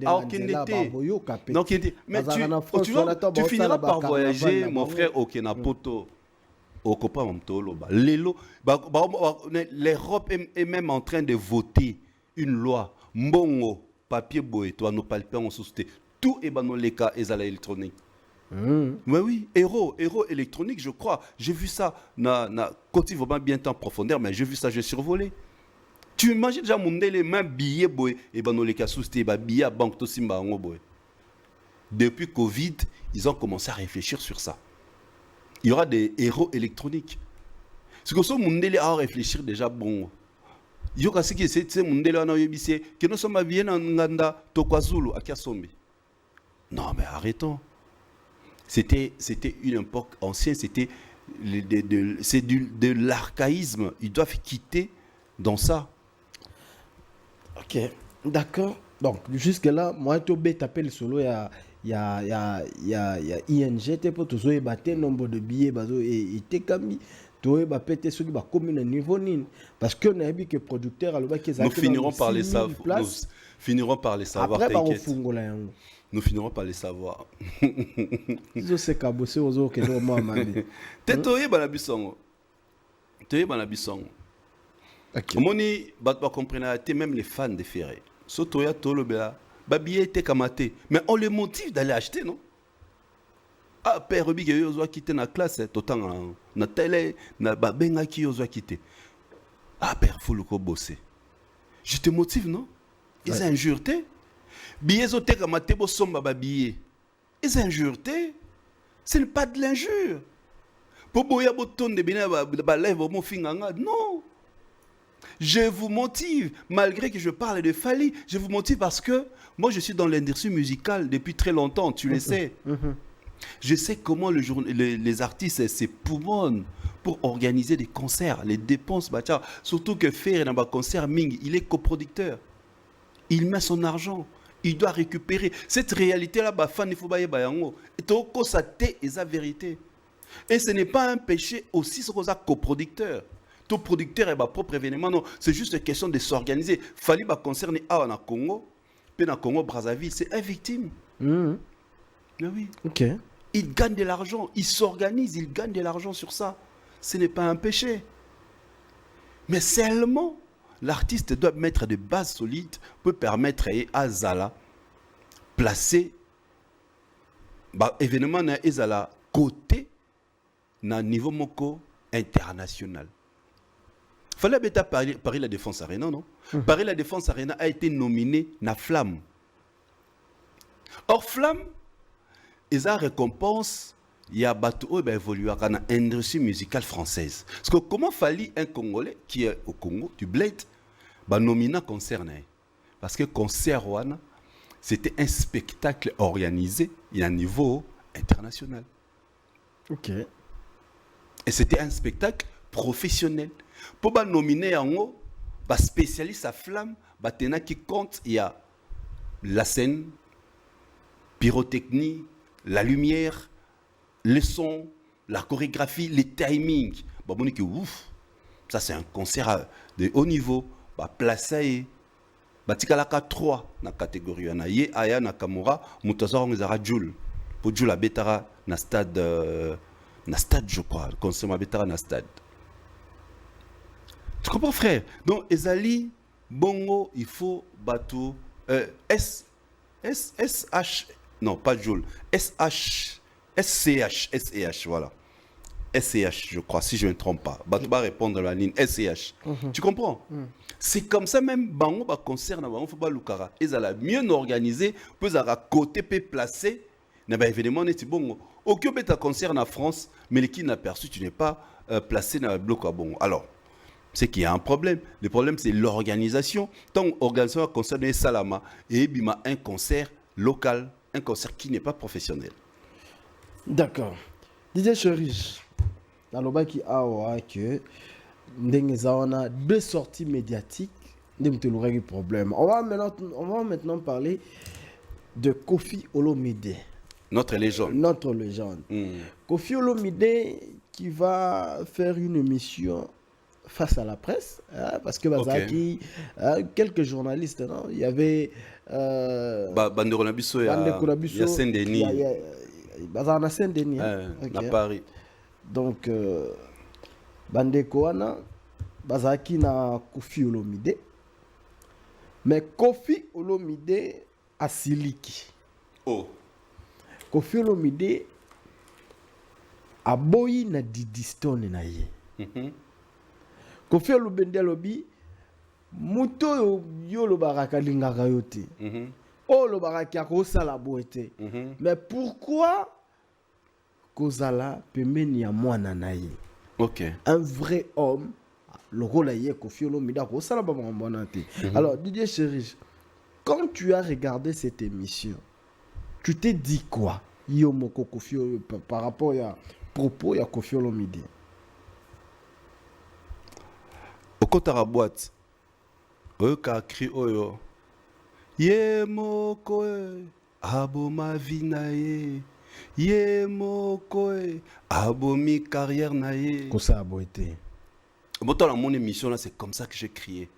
Mais tu finiras par voyager, mon frère, au Kenapoto, au Copa Mamtolo. L'Europe est même en train de voter une loi. Mbongo, papier boy, toi, nos palpins ont sousté. Tout est dans les cas électroniques. Mais oui, héros électronique, je crois. J'ai vu ça. Quand il va bien en profondeur, mais j'ai vu ça, j'ai survolé. Tu imagines déjà mon les mêmes billets boy et ben les cas sousté billets à banque to simba ngo boy. Depuis Covid, ils ont commencé à réfléchir sur ça. Il y aura des héros électroniques. Ce que ce monde a réfléchir déjà bon. Il y a ce qui c'est monde là na yebise que nous sommes bien en Nganda Tokwazulu à Kasombe. Non mais arrêtons. C'était une époque ancienne, c'était de l'archaïsme. Ils doivent quitter dans ça. Ok, d'accord. Donc, jusque-là, moi, je vais taper le solo, il y a ING, pour tous les nombre de billets, et tu vas péter ceux qui vont commun niveau nin. Parce qu'on a vu que producteur, nous finirons par les savoir. Nous finirons par les savoir. Après, nous finirons par les savoir. Je sais qu'à bosser aux autres, que moi, mamie. T'es banabissongo. Moni, même les fans de Ferré. Sotoya Tolobela, Babié était kamaté. Mais on les motive d'aller acheter, non? Ah, père Rubi, qui a quitté la classe, totan, na télé, na babenga qui a quitté. Ah, père, faut le bosser. Je te motive, non? Ils injurent, billets zoté kamaté, bo somba babié. Ils injurent, ce n'est pas de l'injure. Pour boya boton de bina ba lèvre mon finganga, non. Je vous motive, malgré que je parle de Fally, je vous motive parce que moi je suis dans l'industrie musicale depuis très longtemps, tu le sais. Je sais comment les artistes s'époumonnent pour organiser des concerts, les dépenses, surtout que faire un concert Ming, il est coproducteur. Il met son argent, il doit récupérer. Cette réalité-là, fan il faut bailler bayango. Et to constater la vérité. Et ce n'est pas un péché aussi ce qu'on a coproducteur. Tout producteur est propre événement, non. C'est juste une question de s'organiser. Fally va concerner à Congo, puis dans Congo Brazzaville, c'est une victime. Mais oui. Ok. Il gagne de l'argent, il s'organise, il gagne de l'argent sur ça. Ce n'est pas un péché. Mais seulement, l'artiste doit mettre des bases solides pour permettre à Zala placer événement na Zala côté na niveau moko international. Fallait bêta Paris la Défense Arena, non? Paris la Défense Arena a été nominé na Flamme. Or Flamme, ils ont récompense, il y a bateau qui évolué dans l'industrie musicale française. Parce que comment Fally un Congolais qui est au Congo, du Bled, nominé concert? Parce que concert c'était un spectacle organisé à un niveau international. Ok. Et c'était un spectacle professionnel. Pour nominer en haut, spécialiste à Flamme, qui compte, il y a la scène, pyrotechnie, la lumière, le son, la chorégraphie, les timings. Ça c'est un concert de haut niveau. Placé, Tikalaka 3 dans la catégorie. Il y a Aya Nakamura, Moutazor Ngezara Djoul. Pour Djoul, Betara, na stade, je crois. Le concert Betara, na stade. Tu comprends, frère? Donc, Ezali, Bongo, il faut bateau. SH, non, pas Joule. SCH, voilà. SCH, je crois, si je ne me trompe pas. Bateau va répondre à la ligne SCH. Tu comprends? C'est comme ça, même Bango, concerne Bango, faut pas Lukara. Ezala mieux organisé, peut à côté, peut placer. Évidemment, bon, Aucun bête concert en France, mais les qui n'a perçu, tu n'es pas placé dans le bloc à bon. Alors, c'est qu'il y a un problème. Le problème, c'est l'organisation. Tant organisation concert de Salama et bima un concert local, un concert qui n'est pas professionnel. D'accord. Didier Chérich, dans le bas qui a que on a deux sorties médiatiques, de problème. On va maintenant parler de Koffi Olomide. Notre légende. Notre légende. Koffi Olomide qui va faire une émission face à la presse, hein, parce que Bazaki, quelques journalistes, non? Il y avait Bandeko Nabiso, il y a Saint-Denis. Bazana Saint-Denis, à Paris. Donc, Bandeko Wana, Bazaki na Koffi Olomide. Mais Koffi Olomide a siliki. Oh. Koffi Olomide a boyi na Diddy Stone na ye. Koffi Olomide lobi muto yo lo baraka lingaka yo te. Oh lo baraka ko sala boete. Mais pourquoi kozala pembeni ya mwana na ye? OK. Un vrai homme, le rôle est Koffi Olomide ko sala ba mbona te. Alors Didier Chérich, quand tu as regardé cette émission, tu t'es dit quoi? Yo moko Koffi par rapport à propos ya Koffi Olomide. Okotara boîte. Oka cri oyo. Ye moko abo ma vie na ye. Ye moko abo mi carrière na ye. Kosa abo été. Bon, dans mon émission là, c'est comme ça que j'ai crié.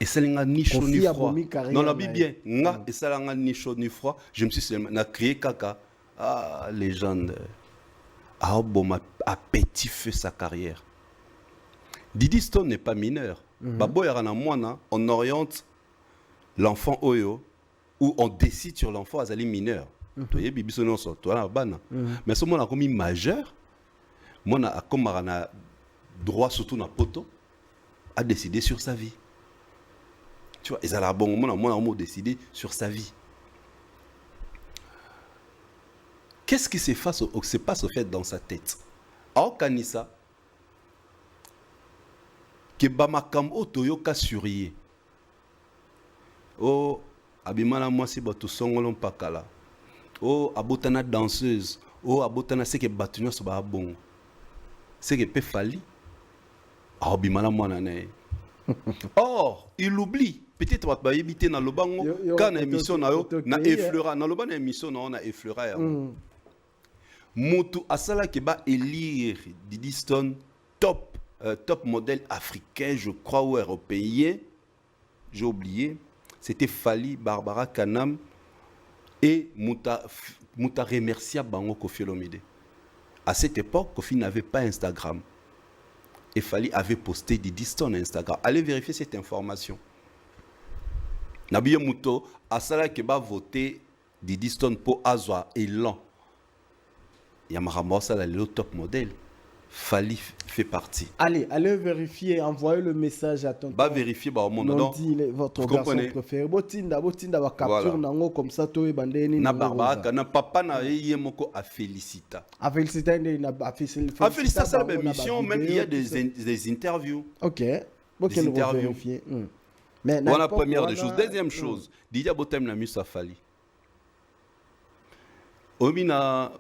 Et ça n'a ni chaud ni froid. Non, la Bible bien. Nga et ça n'a ni chaud ni froid. Je me suis dit, on a crié caca. Ah, légende. Ah, bon, a petit feu sa carrière. Diddy Stone n'est pas mineur. Babo Yarana Moana, on oriente l'enfant Oyo, ou on décide sur l'enfant Azali mineur. Tu vois, Bibi Sonon sort, toi là, bana. Mais ce moment-là, comme majeur, moi, comme on droit surtout dans poto, à décider sur sa vie. Tu vois, ils ont bon moment, moi, on a décidé sur sa vie. Qu'est-ce qui se passe au fait dans sa tête? En Kanissa, que Bamakam Otoyo ka suriye. Oh, abimana moi si bato songolon pakala. Oh, abotana danseuse. Oh, abotana c'est que batunyo so ba bon. C'est que pe fali. Ah, abimana moi nané. Or, il oublie. Peut-être va pas éviter dans le bango quand na émission na yo na effleura dans le ban émission na on a effleura. Motu asala ke ba élire Diddy Stone top modèle africain, je crois, ou européen, j'ai oublié, c'était Fali, Barbara Kanam et Mouta remercia Bango Koffi Olomide. À cette époque, Koffi n'avait pas Instagram. Et Fali avait posté Diddy Stone Instagram. Allez vérifier cette information. Nabiye Mouto, Asala Keba voté Diddy Stone pour Azwa et Lan. Yamara Morsala, le top modèle. Fali fait partie. Allez vérifier, envoyez le message à ton. Va vérifier, bah, mon nom. Votre garçon préféré. Botinda, va capture nango comme ça, toi et bandeni. Na Barbara, na papa na yé moko a félicita. A félicita, a félicita, ça la mission, même il y a des interviews. Ok. Des interviews. Mais voilà la première des choses. Deuxième chose, Didier Botem na mis à Fali. Omina.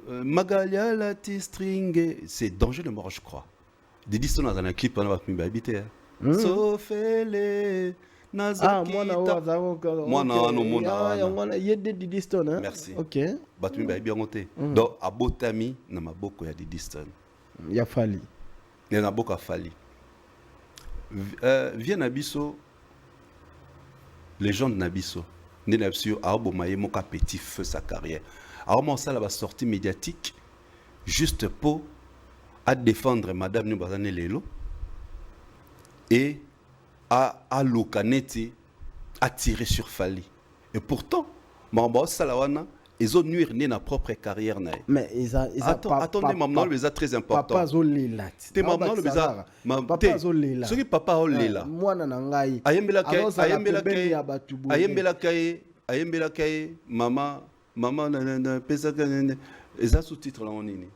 Magalia la string, c'est Danger de mort, je crois. Diddy Stone dans un clip, on va habiter. Sauf les Diddy Stone. Merci. Ok. Batumi bien monté. Donc, à Botami, n'a ma beaucoup, il y a Diddy Stone. Il y a Fali. Il y en a beaucoup à Fali. Viens Nabiso, légende Nabiso. Nabiso, a Obomaye, mon petit feu sa carrière. Alors, moi, ça, la sortie médiatique, juste pour défendre Madame Nubazane Lelo et à l'okanete, à tirer sur Fali. Et pourtant, Mamba Salawana, ils ont nuire dans leur propre carrière. Mais attendez, maman, le très important. Papa Zolela. T'es maman, le bizarre. Papa Zolela. Ce qui papa Olela. Moi, Ayembela Kaye, maman. maman na pesa kanene eza sous-titre là nini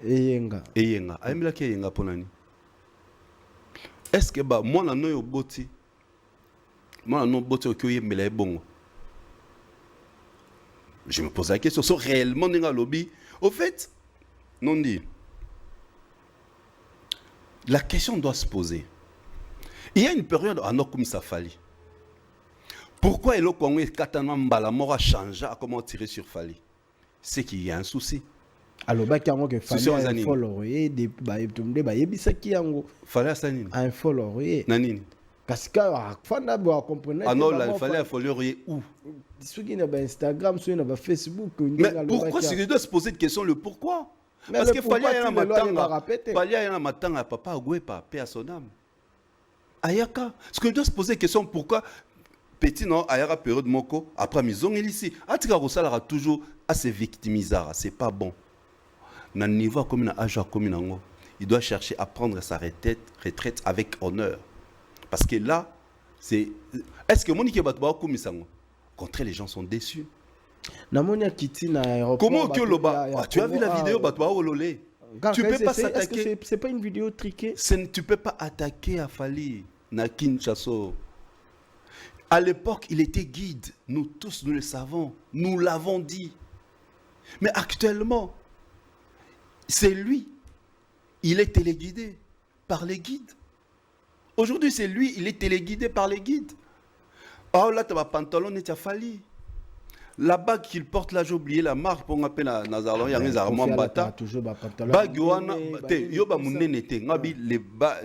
eyenga ayembela ki eyenga pona ni est-ce que ba mwana no boti okyo yembela ebongo. Je me pose la question, sont réellement dans le lobby. Au fait, non dit. La question doit se poser. Il y a une période à Nokoum Safali. Pourquoi le Congo et Katana Mbalamor a changé à comment tirer sur Fali? C'est qu'il y a un souci. Alors, il y a un souci. Il faut l'oreiller. Il fallait un follow. Nanine. Parce que ah non, là, il fallait un follow où? Sur Instagram, sur Facebook. Mais pourquoi c'est que doit se poser une question, le pourquoi? Parce qu'il fallait un matin à papa Agouepa, paix à son âme. Ayaka. Ce que doit se poser une question, pourquoi petit non, Ayaka période Moko, après maison ici, Atika Rosalara toujours à se victimiser, c'est pas bon. Dans le niveau comme un âge comme un il doit chercher à prendre sa retraite avec honneur. Parce que là, c'est. Est-ce que Monique Batba comme ça? Contre les gens sont déçus. Comment tu as vu la vidéo Batba Ololé? Tu peux pas s'attaquer. C'est pas une vidéo triquée. Tu peux pas attaquer à Fali na Kinshasa. À l'époque, il était guide. Nous tous, nous le savons. Nous l'avons dit. Mais actuellement, c'est lui. Il est téléguidé par les guides. Aujourd'hui, c'est lui, il est téléguidé par les guides. Oh là, tu as un pantalon et tu as Fali. La bague qu'il porte, là, j'ai oublié la marque pour m'appeler Nazarlan, il y a un armoire bata. Bague,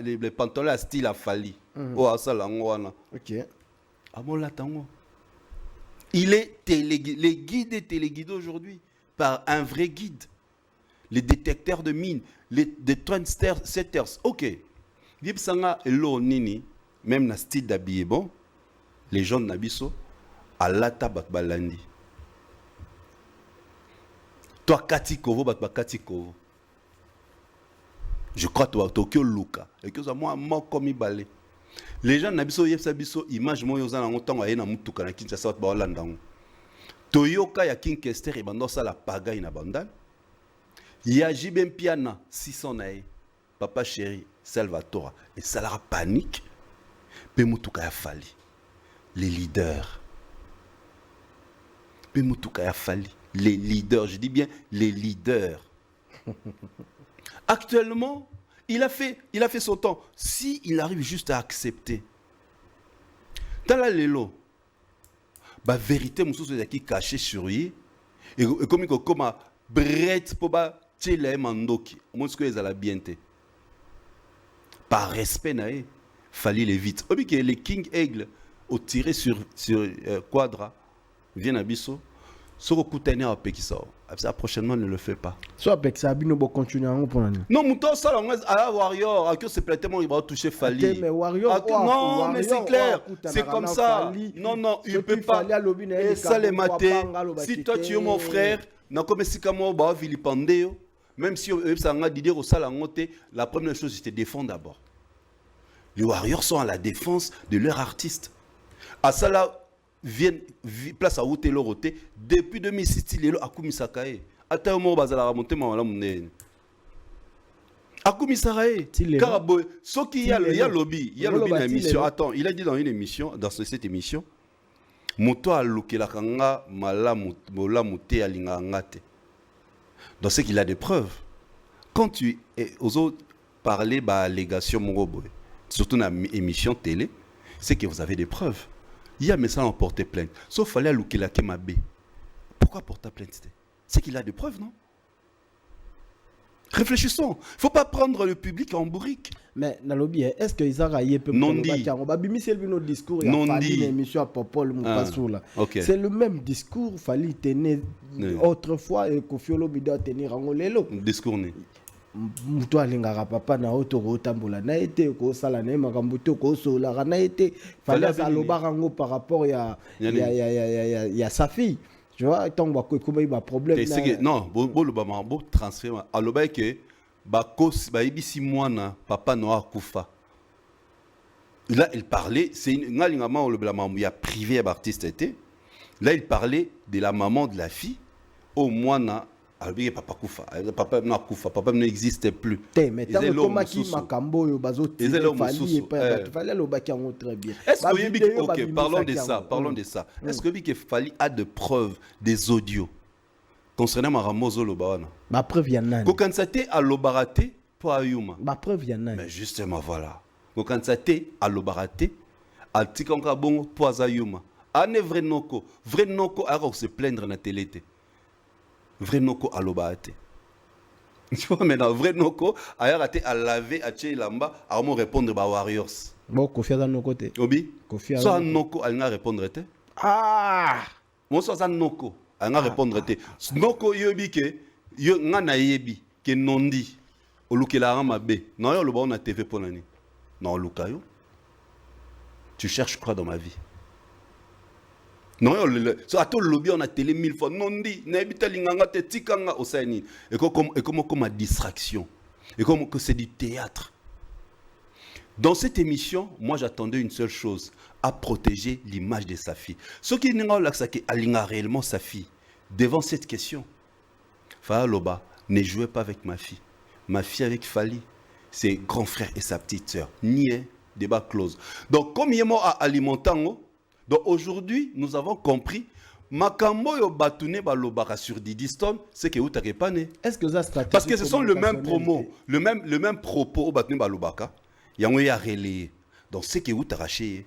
les pantalons à style à Fali. Oh, à ça, là, ok. Il est téléguidé. Les guides sont téléguidés aujourd'hui par un vrai guide. Les détecteurs de mines, les trendsetters. Ok. Dibsanga elo nini, même na style d'habillé bon, les gens nabiso, à lata bat balandi. Toi Kati Kovo bat Kati Kovo. Je crois toi Tokyo Luka. Et que ça moi comme balé. Les gens nabiso yepsa biso image mo yoza na ngotango ayena mutuka na Kinshasa bat ba Hollande. Toyoka ya King Kester et bando ça la pagaille na bandal. Ya Jibem Piana 600 nae. Papa chéri Salvatore et ça la panique. Pemutuka ya Fali. Les leaders. Pemutuka ya Fali. Les leaders, je dis bien les leaders. Actuellement, il a fait son temps. Si il arrive juste à accepter. Dans la lelo, la vérité, monsieur qui caché sur lui. Et comme brette pour ba tchela mandoki. Moi ce que les a la bienté. Par respect naé, Fali les vite. Obi que les King Aigle au tiré sur Quadra viennent à Bisso. Soko koutane a pekisa. Ça prochainement ne le fait pas. Soit pekisa bino bo continuer en pour l'année. Non, mouton ça à la Warrior, à que c'est platement il va toucher Fali. Mais Warrior non, mais c'est clair, c'est comme ça. Non, il peut pas. Et ça les mater. Si toi tu es mon frère, na comme si comme ba vilipandeo, même si ça nga didier au sala ngote, la première chose c'est de défendre d'abord. Les Warriors sont à la défense de leur artiste. À ça là viennent place à Outé Loroté depuis 2006 il est à Kumisakae ata mo bazala remonter mala munene à Kumisakae car ce qui y a lobby na émission. Attends, il a dit dans une émission, dans cette émission moto a lokela kanga malamu muté alinga ngate. Donc c'est qu'il a des preuves. Quand tu aux autres parler ba allégation mongoboy surtout dans émission télé, c'est que vous avez des preuves. Il y a mais ça on porté plainte. Sauf fallait louker la Kemabé. Pourquoi porter plainte? C'est qu'il a des preuves, non? Réfléchissons. Il ne faut pas prendre le public en bourrique. Mais Nalobi, est-ce que Isara y est non dit. Discours non dit. C'est le même discours. Fallait tenir autrefois et Kofiolo doit tenir en lelo. Discours né. Muto alingaka papa na otoko tambola na été ko sala na makambuto ko sola na été fallait aloba rango par rapport ya sa fille, tu vois, tant ba ko ba problème non bo le ba bo transfert aloba que ba kos ba ibisi mwana papa no akufa. Là il parlait, c'est ngalinga ma le bla mamu ya privé à artiste était. Là il parlait de la maman de la fille au moins papa kufa papa na kufa papa n'existe plus. Mais tant que Tomaki Makambo yo bazo fali et fallait le baki en très bien. Est-ce que OK, parlons de ça. Est-ce que Biki Fali a de preuves des audios concernant Maramozo Lobawana? Ma preuve yana. Ko kansate à Lobarate pour Ayuma. Ma preuve yana. Mais justement voilà. Ko kansate à Lobarate à Tikonka Bongo pour Ayuma. Ane vrai noko alors se plaindre na télé. Vrai noko à Lobarate. Tu vois maintenant vrai noko a raté à laver à Tché Lamba à me répondre ba Warriors. Bon Kofi dans nos côtés. Obi. Soit noko a répondre te. Ah. Moi soit noko a répondre te. Noko yobi ke yo ngana yebi ke nondi olukela mabe. Non yo lo ba na TV pour nani. Non lukayo. Tu cherches quoi dans ma vie? Non, so ato lobby on a télé 1000 fois non dit n'habite linganga te tikanga osani et comme distraction et comme que c'est du théâtre. Dans cette émission, moi j'attendais une seule chose, à protéger l'image de sa fille. Ce qui n'est pas réellement sa fille devant cette question. Faa Loba, ne jouez pas avec ma fille. Ma fille avec Fali, c'est grand frère et sa petite sœur. Nié, débat close. Donc comme il est mort à alimentant. Donc aujourd'hui, nous avons compris Makambo yo batune balobara sur Didi Stone, c'est que Outa Repane. Est-ce que ça stratégie? Parce que ce sont le même promo, le même propos au batune balobaka. Yango ya relayé. Donc c'est que Outa raché.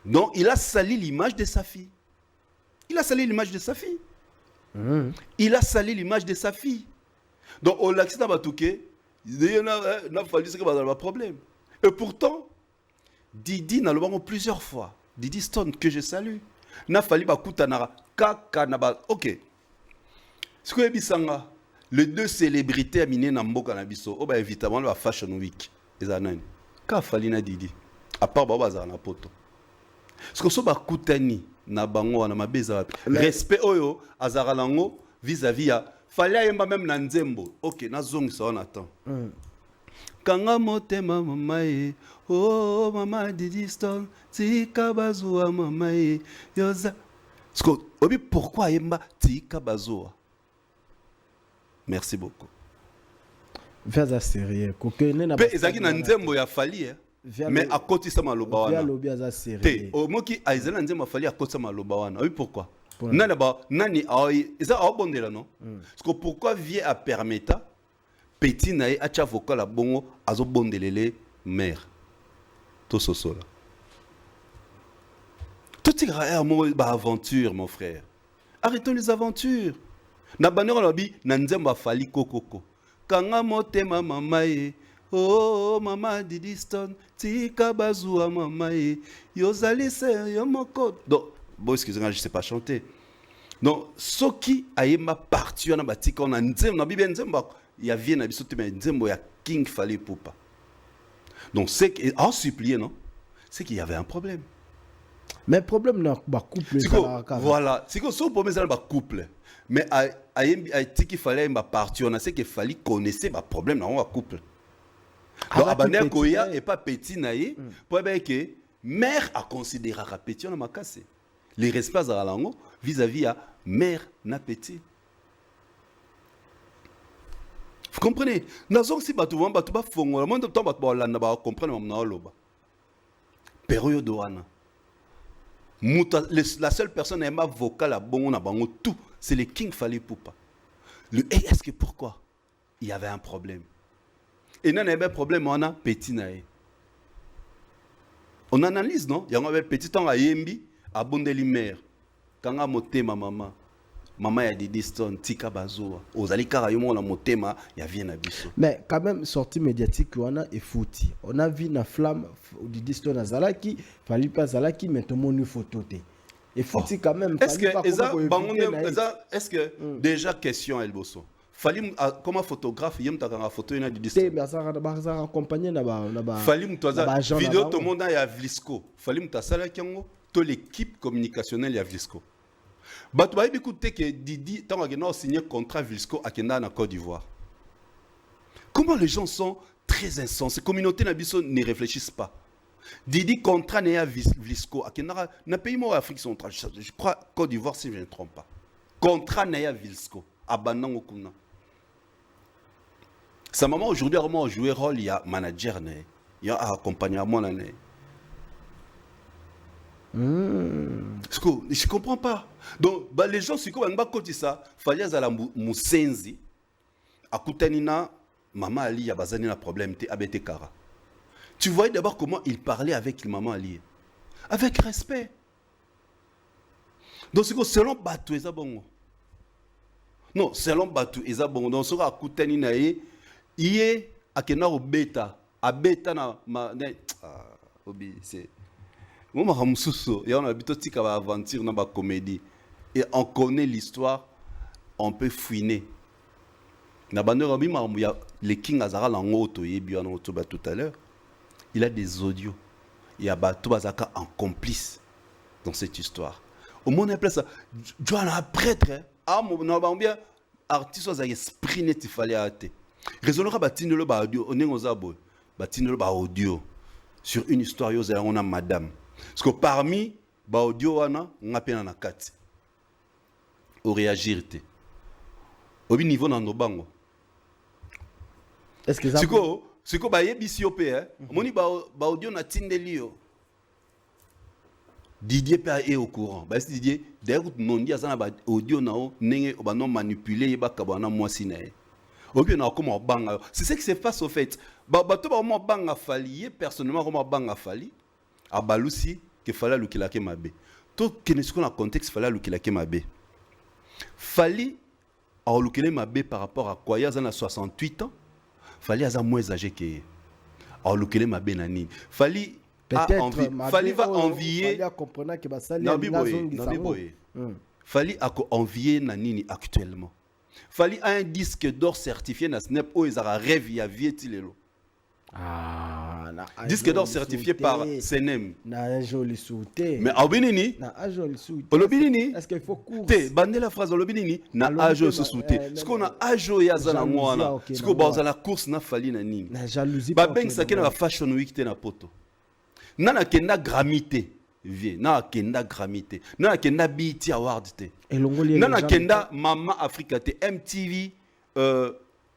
Donc il a sali l'image de sa fille. Il a sali l'image de sa fille. Il a sali l'image de sa fille. Donc au l'accident batouké, il n'a fallu que va avoir problème. Et pourtant Didi n'a le plusieurs fois. Didi Stone que je salue. N'a fallu pas kutanara kaka naba. OK. Ce que bisanga les deux célébrités aminées na mboka na biso o ba évidemment la fashion week. Ezanani. Ka fali na Didi. À part baba za na poto. Ce que so ba kutani na bango na mabeza wapi. Respect oyo azara lango vis-à-vis ya fali ayemba même na nzembo. OK, na zongi ça on attend. Kanga motema mamae, oh mama Didi Stone, tika bazua mamae, yoza. Obi pourquoi yemba tika bazua? Merci beaucoup. Vers la série, kokene na. Pe ezaki na nzembo ya Fali mais à côté ça maloba wana. Vers lobi za série. Te, o moki aizela nzembo Fali à côté ça maloba wana. Obi pourquoi? Nani aoi, eza abondela non? Parce que pourquoi vie a permetta petit nae acha vocal la bongo azo bondelele mère to sosola tout est aventure mon frère, arrêtons les aventures na banero lobi na nzemba Fali kokoko kanga motema mamae oh mama Didi Stone tika bazua mamae yozali sérieux moko donc bon excusez-moi je sais pas chanter donc soki ayema parti na batika on a nzemba na bibi nzemba il y a bien habitué mais nzembo ya King Fali Poupa. Donc c'est en supplier non, c'est qu'il y avait un problème. Mais problème dans ba couple voilà, c'est que son problème c'est ba couple. Mais a tiki fallait ba partir, on a sait que Fali connaissait ba problème dans un couple. Donc abaner koya et pas petit naïe pour bien que mère a considéré à petit on a cassé. Les respects à lango vis-à-vis à mère na petit. Vous comprenez? Nazong si batouvan batouba fongo, le monde de temps batouba landa ba comprendre mamna oloba. Période wana. La seule personne qui m'a vocal à bon na bango tout, c'est le King Fali Poupa. Le est-ce que pourquoi? Il y avait un problème. Et non, il y avait un problème, on a petit nae. On analyse non? Il y a un petit temps à yembi, à bondeli mère. Quand a moté ma maman. Maman ya Didi Stone tika bazoa ozali kara yomo na motema ya vie na biso. Mais quand même sortie médiatique on a et fouti. On a vu na flamme Didi Stone azalaki, Fali pas azalaki mais tout le monde photo té. Et fouti quand même. Est-ce que déjà question Elboso. Fali comme photographe yem ta kanga photo ina Didi Stone. Mais ça accompagné na ba. Fali mtoza vidéo tout le monde ya Vlisco. Fali mtasala kiango to l'équipe communicationnelle ya Vlisco. Bato ba écouter que Didi tant a signé contrat Vlisco à Kenda en Côte d'Ivoire. Comment les gens sont très insensés. Communauté nabiso ne réfléchissent pas. Didi contrat n'est à Vlisco à Kenda na pays moi Afrique centrale. Je crois Côte d'Ivoire si je ne me trompe pas. contrat na ya Vilsco abanango kuna. Sa maman aujourd'hui a joué rôle, il y a manager, il y a accompagnement. Je ne comprends pas. Donc, bah, les gens, si vous avez ça, il fallait que Moussenzi, à Koutanina, maman Ali, il y a un problème, abete kara. Tu voyais d'abord comment il parlait avec maman Ali. Avec respect. Donc, selon Batou, c'est bon. Non, selon Batou, c'est bon. Donc, sur Koutanina, il est à Kenaro Beta. À Beta, c'est. Moi, on a habitué à aventure dans la comédie. Et on connaît l'histoire, on peut fouiner. Les King Azara tout à l'heure, il a des audios. Il y a Batou Bazaka en complice dans cette histoire. Au moins, on appelle ça. Tu as un prêtre. Bien artiste, il esprit net, il fallait arrêter. Raisonnera batine le audio, on est aux abos. Batine le audio sur une histoire, on a madame. Parce que parmi les audio, on a peine en quatre. Au réagir. Au niveau dans nos bango. Est-ce que ça. C'est que baye BCOP, moni audio na tindelio. Didier est au courant. Bah Didier, d'ailleurs non dit ça na audio na nenge non manipuler ba kabana moi sinae. C'est ce qui se passe au fait. Bato ba mo banga fali, personnellement comment banga fali. A balusi que fallait le kilake mabe. Tout que dans contexte fallait le kilake mabe. Fali a le kilake mabe par rapport à quoi il y a 68 ans. Fali a moins âgé que a le kilake mabe nani. Fali Fali va envier. Fali a envier nanini actuellement. Fali a un disque d'or certifié na Snap où ils ont rêvé ya vietilelo. Disque d'or certifié par CNM. Na joli souté. Mais Obinini. Na joli souté. Olobinini. Est-ce qu'il faut course? Te bande la phrase Olobinini na ajo souté. Ce qu'on a ajo ya zana ngwana. Ce qu'on ba la course na Fali na nini. Na jalousie. Ba ben ça na fashion week te na poto. Nana kenda gramité. Vie, na kenda gramité. Nana kenda BET award te. Nana kenda Mama Africa te MTV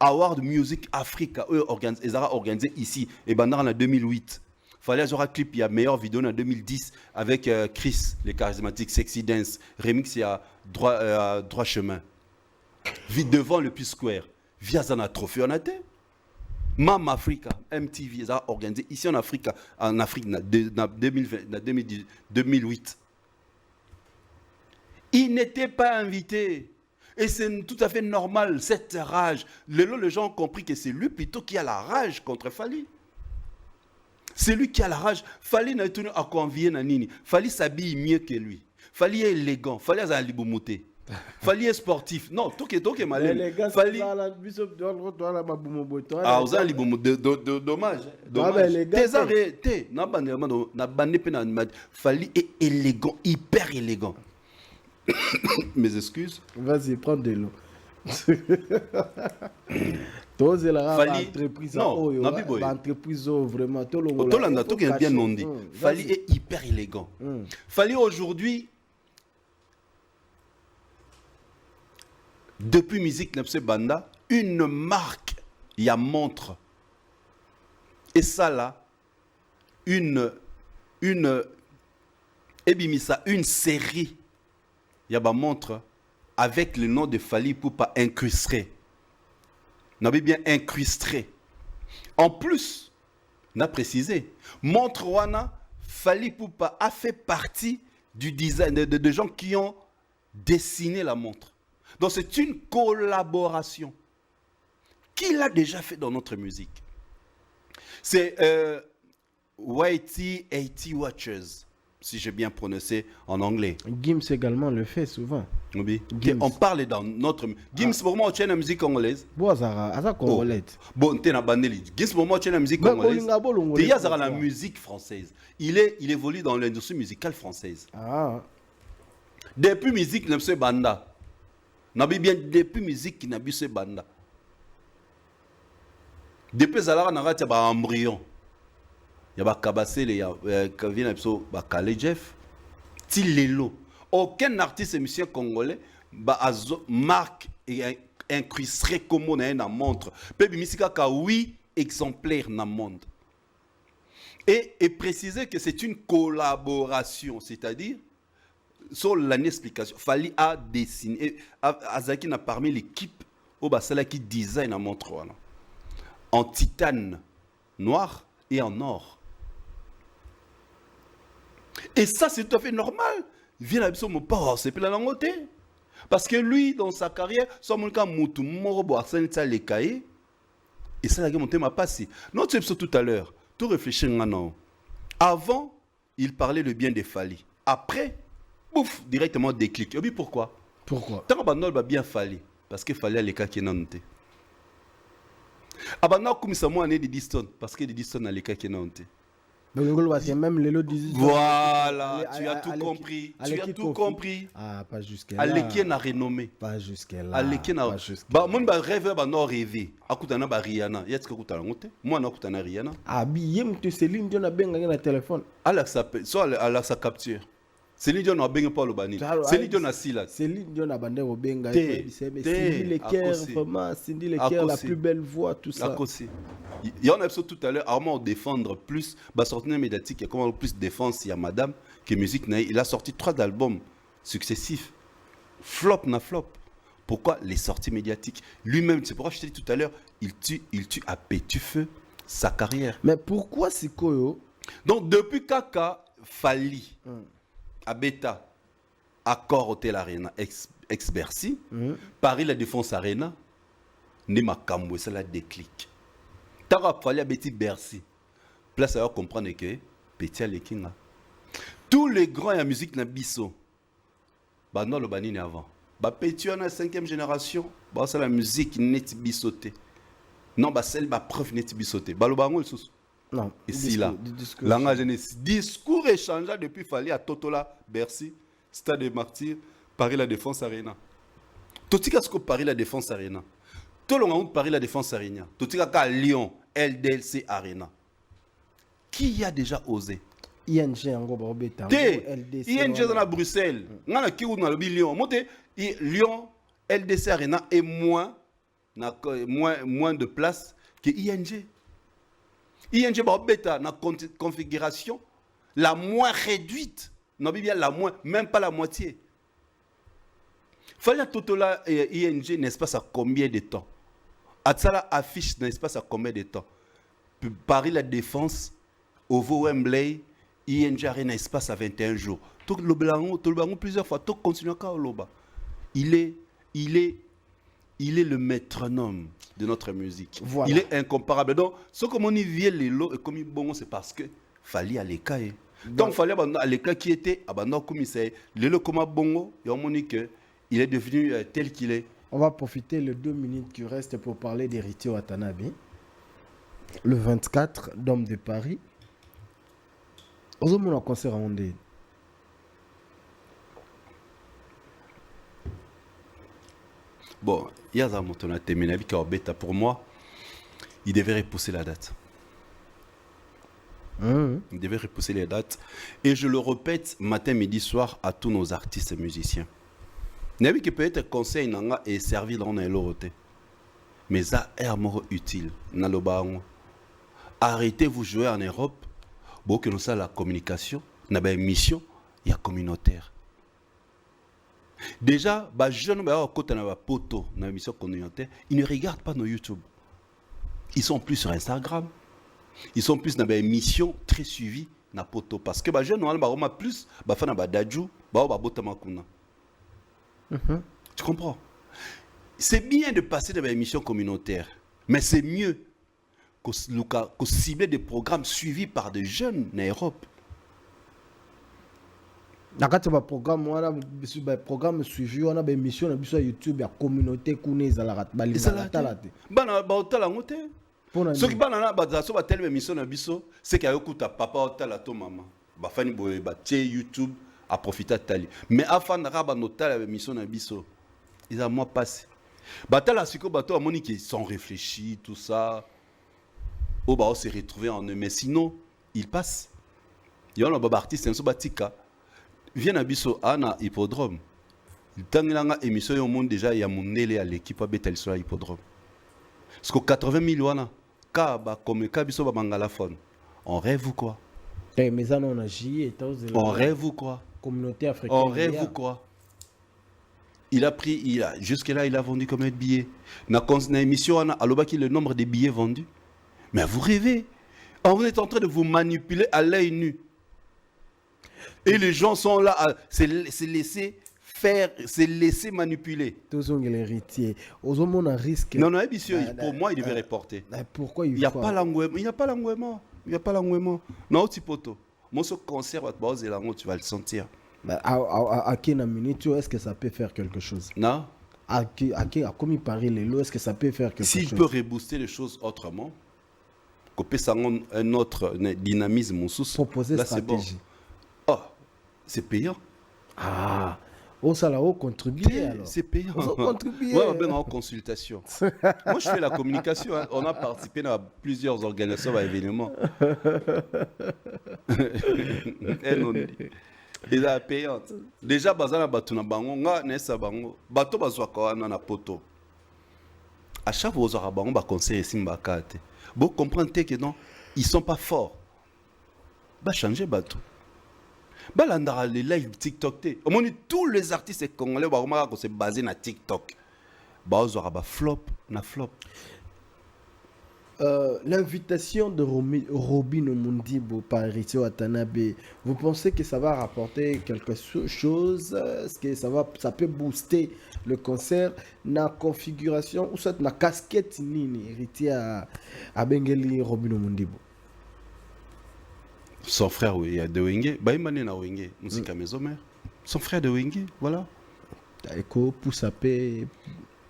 Award Music Africa ils ont organisé ici et bandar en 2008. Fallait avoir un clip, il y a meilleure vidéo en 2010 avec Chris les charismatiques Sexy Dance remix il y a droit chemin. Vite devant le Peace Square. Via un trophée en été. Mama Africa, MTV, ils ont organisé ici en Afrique, en 2008. Il n'était pas invité. Et c'est tout à fait normal, cette rage. Les gens ont compris que c'est lui plutôt qui a la rage contre Fali. C'est lui qui a la rage. Fali n'a tenu à convier Nanini. Fali s'habille mieux que lui. Fali est élégant. Fali a libomouté. Fali est sportif. Non, tout est malin. Fali. Ah, vous avez dommage. Fali est élégant, hyper élégant. Mes excuses. Vas-y, prends de l'eau. Entreprise vraiment. Tout est bien non dit. Fali est hyper élégant. Fali aujourd'hui. Depuis musique Nepse Banda, une marque, il y a montre. Et ça là, une série, il y a une montre avec le nom de Fali Poupa incrusté. On a bien incrusté. En plus, on a précisé, montre Wana, Fali Poupa a fait partie du design de gens qui ont dessiné la montre. Donc c'est une collaboration qu'il a déjà fait dans notre musique. C'est YT 80 Watchers, si j'ai bien prononcé en anglais. Gims également le fait souvent. Oui. On parle dans notre... Gims, pour moi, tu as la musique congolaise. Bon, ça congolaise. Bon, tu as Gims, pour moi, tu as la musique congolaise. Tu as la musique française. Il évolue dans l'industrie musicale française. Ah. Depuis musique, Nepse Banda. Nabi bien depuis musique qui n'a bu ce banda. Depuis Zalara n'a pas un embryon. Il y a pas Kabassé, il y a Kavin Abso, Bakale Jeff, Tilelo. Aucun artiste et musicien congolais marque et incrusté comme on a une montre. Peu misika ka 8 exemplaires dans le monde. Et préciser que c'est une collaboration, c'est-à-dire, sur l'explication, Fally a dessiné, Azaki n'a parmi l'équipe, qui design la montre en titane noir et en or. Et ça, c'est tout à fait normal. Viens à mon pas, c'est plus la langue. Parce que lui, dans sa carrière, son cas moutou morobo arsène ça les cahiers. Et ça, la guerre monté m'a passé. Notre épisode tout à l'heure, tout réfléchir maintenant. Avant, il parlait le bien des Fally. Après, bouf, directement déclic. Et puis pourquoi? Pourquoi? Tant que va bien Fally. Parce que Fally a les cas qui n'ont pas. Abana comme ça moi année de Diston parce que de Diston a les cas qui n'ont pas. C'est même les lots disent. Voilà, tu as tout compris. Tu as tout compris. Ah, pas jusqu'à là. Alekien a renommé. Pas jusqu'à là. Alekien a. Bah, mon rêve va non rêver. Akutana ba Rihanna. Y'a ce que kutana ngote. Moi na kutana Rihanna. Ah, bi yem tu Céline Dion a benga na téléphone. Alors ça soit alors ça capture. Céline Dion a benga pas le bani. Céline Dion a sila. Céline Dion a bandé au benga. Cindy Lecker, vraiment Cindy Lecker, la plus belle voix, tout ça. Il y en a tout à l'heure, comment défendre plus, bah sortir médiatique, comment plus défendre il y a madame que musique il a sorti 3 albums successifs. Flop na flop. Pourquoi les sorties médiatiques? Lui-même, c'est pourquoi je t'ai dit tout à l'heure, il tue à petit feu sa carrière. Mais pourquoi c'est Koyo? Donc depuis Kaka Fally à Beta, Accor Hotel Arena, ex-Bercy, Paris La Défense Arena, Nema Kamwe, c'est la déclic. Tara Fally à Betty Bercy. Place à comprendre que Petit Alekinga. Tous les grands en musique na biso. Bah non le banini avant. Bah Petit on a 5e génération. Bah c'est la musique net bisoté. Non bah celle bah preuve net bisoté. Bah le bango le sous. Non. Ici là. Langage discours échangé depuis Fally à Totola Bercy, Stade des Martyrs, Paris La Défense Arena. Totika ce que Paris La Défense Arena. Tout le monde Paris La Défense Arena. Totika Lyon LDLC Arena. Qui a déjà osé? ING en gros bêta. ING dans Bruxelles. Ngana ki ou dans le Lyon. Monte Lyon LDC Arena est moins de place que ING. ING bêta na configuration la moins réduite. Non bien la moins, même pas la moitié. Fallait Totola et ING n'est-ce pas à combien de temps? Atsala affiche n'est-ce pas à combien de temps? Paris La Défense, Ovo Wembley, ING Arena espace à 21 jours. Tout le blanc plusieurs fois, tout continue à Loba. Il est le métronome de notre musique. Voilà. Il est incomparable. Donc, ce que on y vient les lots et comme bon, c'est parce que Fally à l'écaille. Donc Fally à l'écaille qui était abandonné comme il s'est. Les lots comme bongo, et on dit que il est devenu tel qu'il est. On va profiter les 2 minutes qui restent pour parler d'Héritier Watanabe. Le 24, Dôme de Paris. Aux hommes, on a un concert à Ondé. Bon, il y a un terminé avec Beta. Pour moi, il devait repousser la date. Il devait repousser les dates. Et je le répète matin, midi, soir à tous nos artistes et musiciens. N'avez que peut-être conseil nanga et servir dans les loroté. Mais ça est utile. Arrêtez vous jouer en Europe. Bon que nous ça la communication, n'a pas une mission, il y a communautaire. Déjà, bah jeunes bah côté na poto na mission communautaire, ils ne regardent pas nos YouTube. Ils sont plus sur Instagram. Ils sont plus dans des missions très suivies na poto parce que bah jeunes normalement bah plus bah fa na ba daju bah botama kuna. Tu comprends? C'est bien de passer dans des missions communautaires, mais c'est mieux que cibler des programmes suivis par des jeunes en Europe. Dans le programme, on a des programmes suivis, on a des missions sur YouTube, la communauté qui est là. Ce qui est telle mission, c'est qu'il y a papa ou maman. YouTube à profiter de tali. Mais avant de mission, ils ont moins passé. Ils sont réfléchis, tout ça. On s'est retrouvé en eux, mais sinon, ils passent. Il y a un artiste, un sobatika. Viens à Bisso, à hippodrome. Tant qu'il y a une émission au monde déjà, il y a mon élé à l'équipe à Betel sur l'hippodrome. Parce que 80 millions, comme Kabiso Bangalaphone, on rêve ou quoi? Mais ça, on agit. On rêve ou quoi? Communauté africaine. On rêve ou quoi? Jusque-là, il a vendu combien de billets? Dans l'émission, on a le nombre de billets vendus. Mais vous rêvez. Vous êtes en train de vous manipuler à l'œil nu. Et les gens sont là à se laisser faire, se laisser manipuler. Tous ont l'héritier. Aux hommes, on a risque. Non, monsieur, pour moi, il devait reporter. Pourquoi il n'y a pas l'engouement? Il n'y a pas l'engouement. Il n'y a pas l'engouement. Non, petit poteau. Moi, ce concert, tu vas le sentir. À quelle minute, est-ce que ça peut faire quelque chose? Non. Comme il paraît les lots, est-ce que ça peut faire quelque chose? S'il peut rebooster les choses autrement, couper un autre dynamisme, proposer là, stratégie. Bon. Oh, c'est payant. Ah, ça là, contribuer alors. C'est payant. Contribuer. Ouais, ben en consultation. Moi, je fais la communication. Hein. On a participé à plusieurs organisations à événements. Et la payante. Déjà, bazana batuna bango, nga nesa bango. Bato bazwa kwa na poto. À chaque fois, vous aurez bango ba conseiller simbakate. Vous comprenez que non, ils sont pas forts. Bah changer bateau. Bah l'andara les live TikTok te. On dit tous les artistes congolais ba remarquer que c'est basé na TikTok. Bah vous aurez ba flop na flop. L'invitation de Robin Omundibo par Héritier Watanabe, vous pensez que ça va rapporter quelque chose? Est-ce que ça peut booster le concert? La configuration ou soit la casquette nini Héritier à Bengeli Robin Omundibo? Son frère, oui, il y a de Wenge. Bah, il m'a dit na Wenge, musique à maison mère. Son frère de Wenge, voilà. Écho, pousse à paix.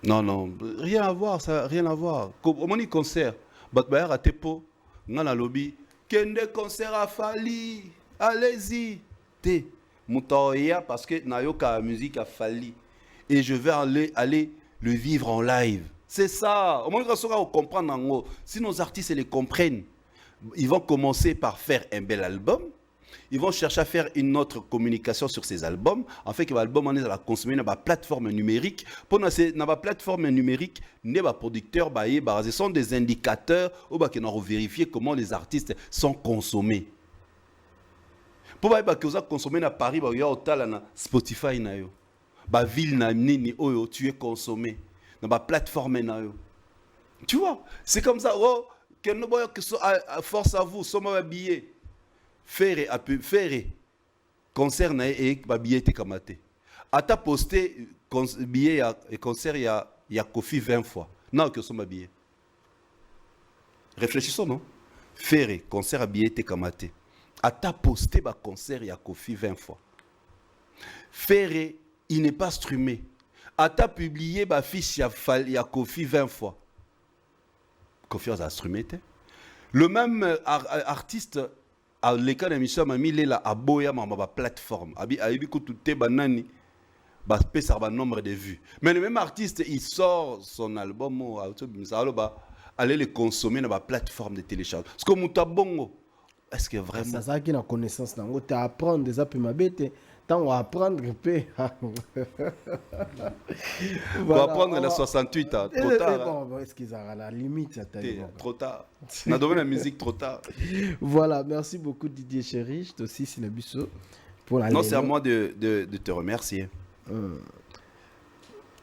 Non, rien à voir, ça, rien à voir. Au moment du concert, Batbayer à Tepo, dans la lobby, Kende concert a fallu, allez-y. Té, Moutaoya, parce que Nayoka la musique a fallu. Et je vais aller le vivre en live. C'est ça. Au moins, on va comprendre en gros. Si nos artistes les comprennent, ils vont commencer par faire un bel album. Ils vont chercher à faire une autre communication sur ces albums. En fait, l'album on est à consommer dans la plateforme numérique. Pour la plateforme numérique, les producteurs, ce sont des indicateurs qui vont vérifier comment les artistes sont consommés. Pour que vous consommer à Paris, il y a Spotify, la ville tu es consommé dans la plateforme. Tu vois, c'est comme ça. Oh, force à vous, sommes habillés. Faire concert et billet te kamate. Ata posté billet et concert il y a Kofi 20 fois. Non que sont billet. Réfléchissons non. Faire concert à billet te kamate. Ata posté ba concert il y a Kofi 20 fois. Faire il n'est pas streamé. Ata publié ba fiche il y a Kofi 20 fois. Kofi a streamé. Le même artiste à l'école d'émission m'a mis là à boya ma plateforme abi ko tout banani ba pesa ba nombre de vues mais le même artiste il sort son album aller le consommer dans la plateforme de téléchargement parce que mutabongo est-ce que vraiment ça qui na connaissance nango tu apprendre des apps mabete tant on apprendre pe pour apprendre la 68 ans trop tard bon est-ce qu'ils ont la limite trop tard on a donné la musique trop tard. Voilà, merci beaucoup Didier Chéri, je aussi Sinabiso pour la. Non, c'est à moi de te remercier.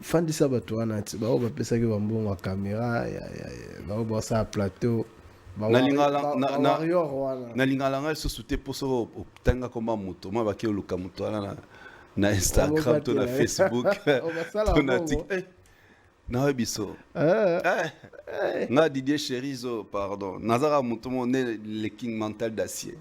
Fan de Sabato on va penser que bon la caméra va ça plateau. Nalinga se souté pour ça tanga comme moto moi baké luka moto na Instagram to na Facebook to na TikTok na biso na Didier Chérizo pardon nazara moto mon le king mental d'acier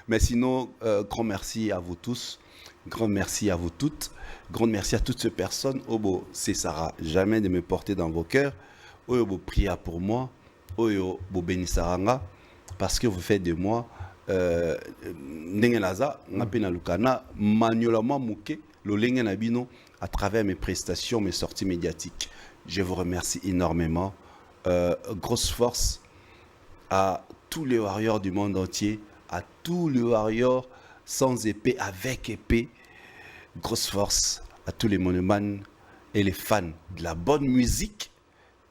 mais sinon grand merci à vous tous, grand merci à vous toutes, grand merci à toutes ces personnes obo cessera jamais de me porter dans vos cœurs obo priez pour moi oyo bo benisaranga parce que vous faites de moi ndenge naza ngapena lukana maniola muke lolenge na bino à travers mes prestations, mes sorties médiatiques. Je vous remercie énormément. Grosse force à tous les warriors du monde entier, à tous les warriors sans épée, avec épée. Grosse force à tous les monomanes et les fans de la bonne musique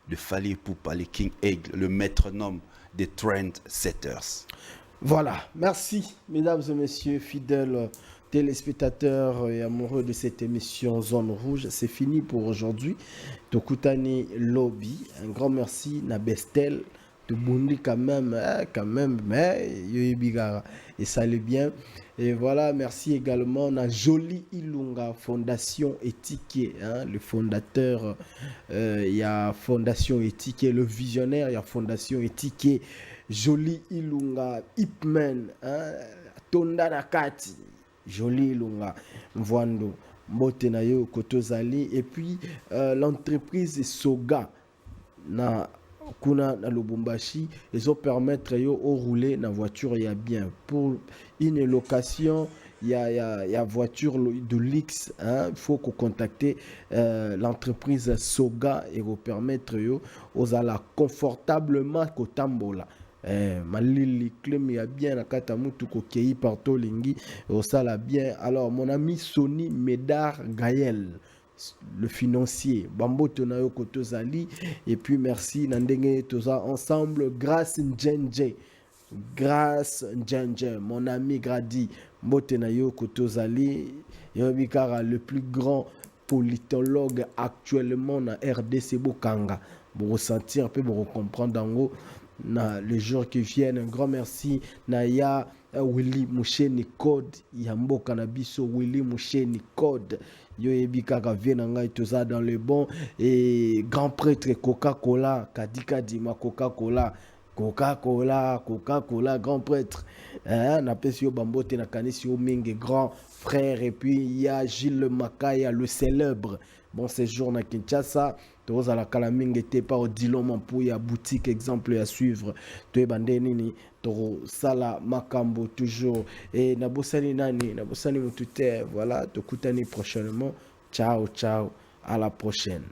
de Fally Ipupa, les King Aigle, le métronome des trendsetters. Voilà, merci mesdames et messieurs, fidèles téléspectateurs et amoureux de cette émission Zone Rouge. C'est fini pour aujourd'hui. Tokutani Lobby, un grand merci na Bestel de Bundi quand même, mais Yoyibigara et ça allait bien. Et voilà, merci également à Jolie Ilunga Fondation Éthique, le fondateur, il y a Fondation Éthique, le visionnaire, il y a Fondation Éthique, Jolie Ilunga Ipman, Tonda Nakati, Jolie Ilunga Mvwando, Mbotenayo Kotozali, et puis l'entreprise Soga na kuna na Lubumbashi, ils ont permettre yo au rouler na voiture ya bien pour une location. Il y a voiture de luxe, il faut contacter l'entreprise Soga et vous permettre yo aux ala confortablement kotambola. Malili clem ya bien na kata mutu ko kei parto lingi au sala bien. Alors mon ami Sony Médard Gaël, le financier Bambo Tonayo Kotozali, et puis merci Nandenge Toza ensemble, grâce Njenje, mon ami Gradi Mbotenayo Kotozali, Yobikara, le plus grand politologue actuellement na RDC Bokanga, pour ressentir un peu, pour comprendre en haut na les jours qui viennent. Un grand merci Naya Willy Moucheni Code Yambo Canabiso Willy Moucheni Code Yoyebi Kaka Vienanga Toza dans le bon, et grand prêtre Coca-Cola Kadika Dima Coca-Cola, grand prêtre, na pesio Bambote na Kanisi Mingue, grand frère. Et puis il y a Gilles Makaya, le célèbre, bon séjour na Kinshasa. Toza la Kalamingue était pas au Diloma pour ya boutique exemple à suivre. Toe bandenini toro sala makambo toujours, et nabosani nani nabosani mutute. Voilà, tokutani prochainement. Ciao, à la prochaine.